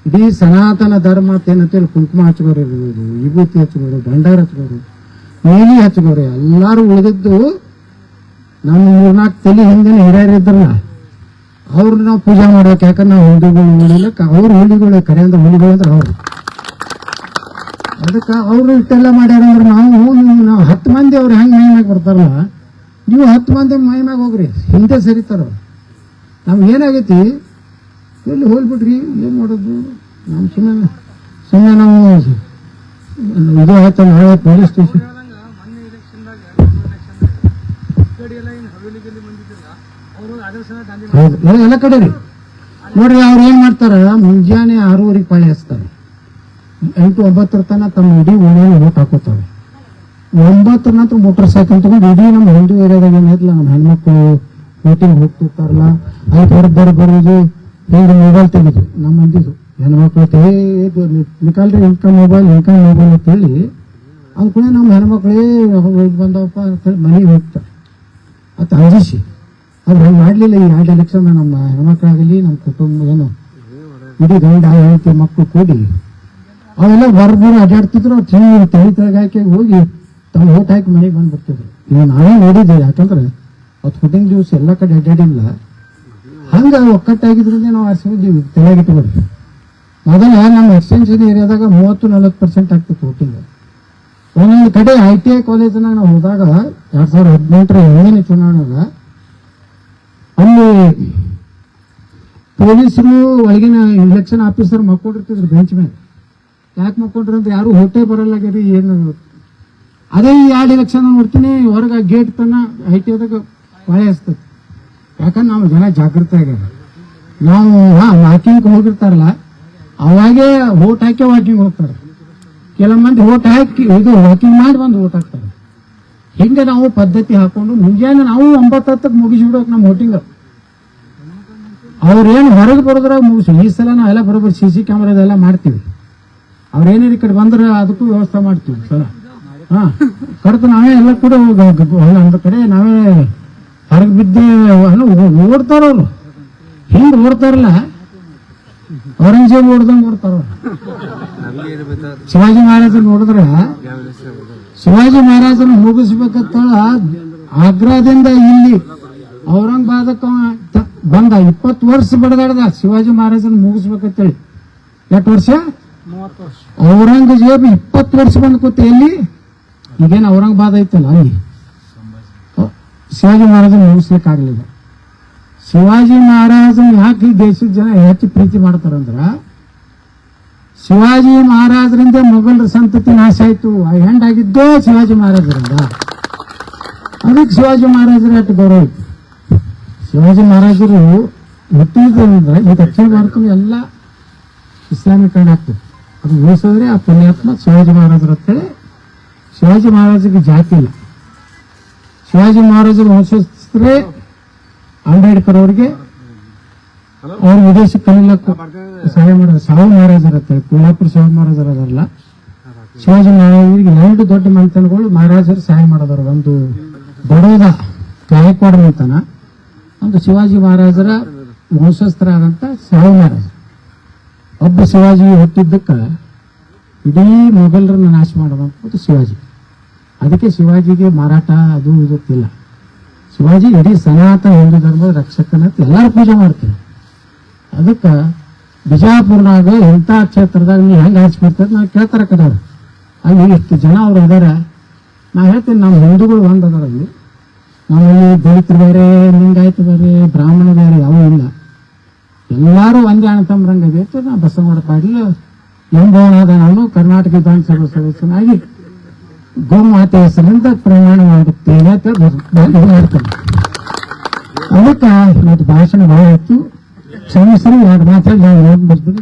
ಇಡೀ ಸನಾತನ ಧರ್ಮ ಏನಂತೇಳಿ ಕುಂಕುಮ ಹಚ್ಕೋರು ಇರ್ಬೋದು, ವಿಭೂತಿ ಹಚ್ಕೋರು, ಭಂಡಾರ ಹಚ್ಕೋರು, ನೀಲಿ ಹಚ್ಕೋರು, ಎಲ್ಲಾರು ಉಳಿದಿದ್ದು ನಮ್ಮ 3-4 ತಲೆ ಹಿಂದಿನ ಹಿರಿಯರಿದ್ರಲ್ಲ ಅವ್ರನ್ನ ನಾವು ಪೂಜೆ ಮಾಡ್ಬೇಕು. ಯಾಕಂದ್ರೆ ನಾವು ಹಿಂದೂಗಳು ಉಳಿಲಕ್ಕ ಅವ್ರು ಹುಲಿಗಳು, ಕರೆ ಅಂದ್ರೆ ಹುಲಿಗಳು ಅಂದ್ರೆ ಅವ್ರು. ಅದಕ್ಕೆ ಅವರು ಇಷ್ಟೆಲ್ಲ ಮಾಡ್ಯಾರ ಅಂದ್ರೆ ನಾವು 10 ಮಂದಿ ಅವ್ರು ಹೆಂಗ್ ಮೈಮ್ಯಾಗ ಬರ್ತಾರಲ್ಲ, ನೀವು 10 ಮಂದಿ ಮೈಮ್ಯಾಗ ಹೋಗ್ರಿ, ಹಿಂದೆ ಸರಿತಾರ. ನಮ್ಗೆ ಏನಾಗೈತಿ, ಎಲ್ಲಿ ಹೋಗ್ಬಿಟ್ರಿ, ಏನ್ ಮಾಡೋದು, ನಮ್ ಸುಮ್ಮನೆ ನಾವು ಇದು ಆಯ್ತು ನಾಳೆ ಪೊಲೀಸ್ ಸ್ಟೇಷನ್ ಎಲ್ಲ ಕಡೆ ರೀ ನೋಡ್ರಿ. ಅವ್ರು ಏನ್ ಮಾಡ್ತಾರ, ಮುಂಜಾನೆ 6:30 ಪಾಳಿ ಹಚ್ತಾರೆ, 8-9 ತನ ತಮ್ಮ ಇಡೀ ಓಣಿಯಲ್ಲಿ ಓಟ್ ಹಾಕೋತಾರೆ. 9 ನಂತರ ಮೋಟರ್ ಸೈಕಲ್ ತಗೊಂಡು ಇಡೀ ನಮ್ಮ ಹಿಂದೂ ಏರಿಯಾದಾಗ ಏನಿಲ್ಲ ನಮ್ಮ ಹೆಣ್ಮಕ್ಳು ಮೀಟಿಂಗ್ ಹೋಗ್ತಿರ್ತಾರಲ್ಲ ಅಲ್ಲಿ ಬರೋದು ಹಿಂಗೆ ಮೊಬೈಲ್ ತೆಗೆದು ನಮ್ಮ ಮಂದಿದು ಹೆಣ್ಮಕ್ಳು ನಿಕಾಲ್ರಿ ಇನ್ಕಮ್ ಮೊಬೈಲ್ ಅಂತ ಹೇಳಿ ಅದ್ ಕೂಡ ನಮ್ಮ ಹೆಣ್ಮಕ್ಳೇ ಬಂದವಪ್ಪ ಅಂತ ಹೇಳಿ ಮನೆಗೆ ಹೋಗ್ತಾರೆ ಅದು ಅಂಜಿಸಿ ಅದು ಹಂಗೆ ಮಾಡಲಿಲ್ಲ. ಈ 2 ಎಲೆಕ್ಷನ್ ನಮ್ಮ ಹೆಣ್ಮಕ್ಳಾಗಲಿ ನಮ್ಮ ಕುಟುಂಬ ಏನು ಇಡೀ ಗಂಡ ಹೆಂಡತಿ ಮಕ್ಕಳು ಕೂಡಿ ಅವೆಲ್ಲ ಹೊರಬರು ಅಡ್ಡಾಡ್ತಿದ್ರು ಅವ್ರು ತಳಿ ಹಾಕಿ ಹೋಗಿ ತಮ್ಮ ಓಟ್ ಹಾಕಿ ಮನೆಗೆ ಬಂದ್ಬಿಡ್ತಿದ್ರು. ಈಗ ನಾವೇ ನೋಡಿದ್ದೆ, ಯಾಕಂದ್ರೆ ಅದು ಹುಟ್ಟಿನ ದಿವಸ ಎಲ್ಲ ಕಡೆ ಅಡ್ಡಾಡಿಲ್ಲ. ಹಂಗ ಒಕ್ಕಟ್ಟಾಗಿದ್ರಿಂದ ನಾವು ಆರಿಸಿದ್ದೀವಿ. ತಲೆಯಾಗಿಟ್ಕೊಳ್ರಿ, ಮೊದಲ ನಮ್ಮ ಎಕ್ಸ್ಟೆನ್ಷನ್ ಏರಿಯಾದಾಗ 30-40% ಆಗ್ತಿತ್ತು ವೋಟಿಂಗ್. ಒಂದೊಂದು ಕಡೆ ITI ಕಾಲೇಜ್ನಾಗ ನಾವು ಹೋದಾಗ 2018 ಹಿಂದಿನ ಚುನಾವಣೆಗ ಅಲ್ಲಿ ಪೊಲೀಸರು ಒಳಗಿನ ಇಲೆಕ್ಷನ್ ಆಫೀಸರ್ ಮಕ್ಕೊಂಡಿರ್ತಿದ್ರು ಬೆಂಚ್ ಮೇಲೆ. ಯಾಕೆ ಮಕ್ಕೊಂಡ್ರಿ ಅಂತ ಯಾರು ಹೋಟೆ ಬರಲ್ಲಾಗ್ಯಾರಿ ಏನು. ಅದೇ ಈ 2 ಎಲೆಕ್ಷನ್ ನೋಡ್ತೀನಿ ಹೊರಗೆ ಗೇಟ್ ತನ ITIದಾಗ ಹೊಳೆ ಹಚ್ತದೆ. ಯಾಕಂದ್ರೆ ನಾವು ಜನ ಜಾಗೃತ ಆಗ್ಯಾರ. ನಾವು ವಾಕಿಂಗ್ ಹೋಗಿರ್ತಾರಲ್ಲ ಅವಾಗೇ ವೋಟ್ ಹಾಕಿ ವಾಕಿಂಗ್ ಹೋಗ್ತಾರೆ. ಕೆಲವು ಮಂದಿ ವೋಟ್ ಹಾಕಿ ಇದು ವಾಕಿಂಗ್ ಮಾಡಿ ಬಂದು ವೋಟ್ ಹಾಕ್ತಾರೆ. ಹಿಂಗೆ ನಾವು ಪದ್ಧತಿ ಹಾಕೊಂಡು ಮುಂಜಾನೆ ನಾವು 9-10ಕ್ಕೆ ಮುಗಿಸ್ಬಿಡೋಕೆ ನಮ್ಮ ವೋಟಿಂಗ್. ಅವ್ರೇನು ಹೊರಗೆ ಬರೋದ್ರಾಗ ಮುಗಿಸಿ. ಈ ಸಲ ನಾವೆಲ್ಲ ಬರೋಬ್ಬರಿ CC ಕ್ಯಾಮ್ರಾದೆಲ್ಲ ಮಾಡ್ತೀವಿ. ಅವ್ರೇನೇನು ಈ ಕಡೆ ಬಂದ್ರೆ ಅದಕ್ಕೂ ವ್ಯವಸ್ಥೆ ಮಾಡ್ತೀವಿ ಸಲ. ಕರೆದು ನಾವೇ ಎಲ್ಲ ಕೂಡ ಒಂದು ಕಡೆ ನಾವೇ ಹೊರಗೆ ಬಿದ್ದೆ ಓಡ್ತಾರ ಅವರು. ಹಿಂಗೆ ಓಡ್ತಾರಲ್ಲ ಔರಂಗಜೇಬ್ ಓಡ್ದಂಗೆ ಓಡ್ತಾರ. ಶಿವಾಜಿ ಮಹಾರಾಜರು ನೋಡಿದ್ರೆ ಶಿವಾಜಿ ಮಹಾರಾಜನ ಮುಗಿಸ್ಬೇಕಂತ ಆಗ್ರಾದಿಂದ ಇಲ್ಲಿ ಔರಂಗಾಬಾದಕ್ಕೆ ಬಂದ 20 ವರ್ಷ ಬಡದಾಡ್ದ ಶಿವಾಜಿ ಮಹಾರಾಜನ ಮುಗಿಸ್ಬೇಕಂತೇಳಿ. ಎಷ್ಟು ವರ್ಷ? 30 ವರ್ಷ. ಔರಂಗಜೇಬ್ 20 ವರ್ಷ ಬಂದ್ ಕೂತ ಎಲ್ಲಿ ಈಗೇನು ಔರಂಗಾಬಾದ್ ಐತಲ್ಲ ಅಲ್ಲಿ ಶಿವಾಜಿ ಮಹಾರಾಜನ ಮುಗಿಸ್ಲಿಕ್ಕಾಗಲಿಲ್ಲ. ಶಿವಾಜಿ ಮಹಾರಾಜನ ಯಾಕೆ ದೇಶದ ಜನ ಹೆಚ್ಚು ಪ್ರೀತಿ ಮಾಡ್ತಾರಂದ್ರ ಶಿವಾಜಿ ಮಹಾರಾಜರಿಂದ ಮೊಘಲರ ಸಂತತಿ ನಾಶ ಆಯ್ತು. ಆ ಹೆಂಡಾಗಿದ್ದೇ ಶಿವಾಜಿ ಮಹಾರಾಜರಿಂದ. ಅದಕ್ಕೆ ಶಿವಾಜಿ ಮಹಾರಾಜರ ಅಷ್ಟು ಗೌರವ ಇತ್ತು. ಶಿವಾಜಿ ಮಹಾರಾಜರು ಹುಟ್ಟಿದ್ರಿಂದ ಈ ದಕ್ಷಿಣ ಭಾರತ ಎಲ್ಲ ಇಸ್ಲಾಮೀಕರಣ ಆಗ್ತದೆ. ಅದು ಉಳಿಸಿದ್ರೆ ಆ ಪುಣ್ಯಾತ್ಮ ಶಿವಾಜಿ ಮಹಾರಾಜರ ಅಂತೇಳಿ. ಶಿವಾಜಿ ಮಹಾರಾಜರಿಗೆ ಜಾತಿ ಇಲ್ಲ. ಶಿವಾಜಿ ಮಹಾರಾಜರು ವಂಶಸ್ಥರೇ ಅಂಬೇಡ್ಕರ್ ಅವ್ರಿಗೆ ಅವ್ರು ವಿದೇಶಕ್ಕೆ ಕಲಿಯಕ್ಕೆ ಸಹಾಯ ಮಾಡೋದು. ಸಾವು ಮಹಾರಾಜರ ಅಂತೇಳಿ ಕೊಲ್ಲಾಪುರ ಸಾವು ಮಹಾರಾಜರ ಅದಲ್ಲ. ಶಿವಾಜಿ ಮಹಾರಾಜರಿಗೆ 2 ದೊಡ್ಡ ಮಂಥನಗಳು ಮಹಾರಾಜರು ಸಹಾಯ ಮಾಡೋದಾರ. ಒಂದು ಬಡೋದ ಗಾಯಕ್ವಾಡ ಮಂಥನ, ಒಂದು ಶಿವಾಜಿ ಮಹಾರಾಜರ ವಂಶಸ್ಥರಾದಂತ ಸಾವು ಮಹಾರಾಜ. ಒಬ್ಬ ಶಿವಾಜಿ ಹುಟ್ಟಿದ್ದಕ್ಕ ಇಡೀ ಮೊಘಲರನ್ನ ನಾಶ ಮಾಡೋದಂತ ಶಿವಾಜಿ. ಅದಕ್ಕೆ ಶಿವಾಜಿಗೆ ಮಾರಾಟ ಅದು ಇದಕ್ಕಿಲ್ಲ. ಶಿವಾಜಿ ಇಡೀ ಸನಾತನ ಹಿಂದೂ ಧರ್ಮದ ರಕ್ಷಕನಂತ ಎಲ್ಲರೂ ಪೂಜೆ ಮಾಡ್ತೀವಿ. ಅದಕ್ಕೆ ಬಿಜಾಪುರ್ನಾಗ ಇಂಥ ಕ್ಷೇತ್ರದಾಗ ನೀವು ಹೆಂಗೆ ಹಚ್ಬಿಡ್ತದೆ ನಾವು ಕೇಳ್ತಾರ ಕದವ್ರು. ಅಲ್ಲಿ ಎಷ್ಟು ಜನ ಅವ್ರು ಅದಾರ. ನಾ ಹೇಳ್ತೀನಿ ನಮ್ಮ ಹಿಂದೂಗಳು ಒಂದ್ ಅದಾರ. ಅಲ್ಲಿ ನಮ್ಮಲ್ಲಿ ದಲಿತರು ಬೇರೆ, ಲಿಂಗಾಯತ ಬೇರೆ, ಬ್ರಾಹ್ಮಣ ಬೇರೆ ಯಾವ ಇಲ್ಲ. ಎಲ್ಲಾರು ಒಂದೇ ಅಣ್ಣ ತಮ್ಮರಂಗ ಬೇಕು. ನಾ ಬಸವಣ್ಣ ಪಾಟೀಲ್ ಎಂಬವನಾದ ನಾನು ಕರ್ನಾಟಕ ವಿಧಾನಸಭಾ ಸದಸ್ಯನಾಗಿ ಗೋಮಾತೆ ಹೆಸರಿಂದ ಪ್ರಮಾಣ ಮಾಡುತ್ತೇನೆ ಅಂತ ಮಾಡ್ತೇನೆ. ಅದಕ್ಕೆ ಇವತ್ತು ಭಾಷಣ ಬಹಳ ಇತ್ತು. ಕ್ಷಮಿಸ್ರಿ, 2 ಮಾತಾಡಿ ನಾನು ಬರ್ತೀನಿ.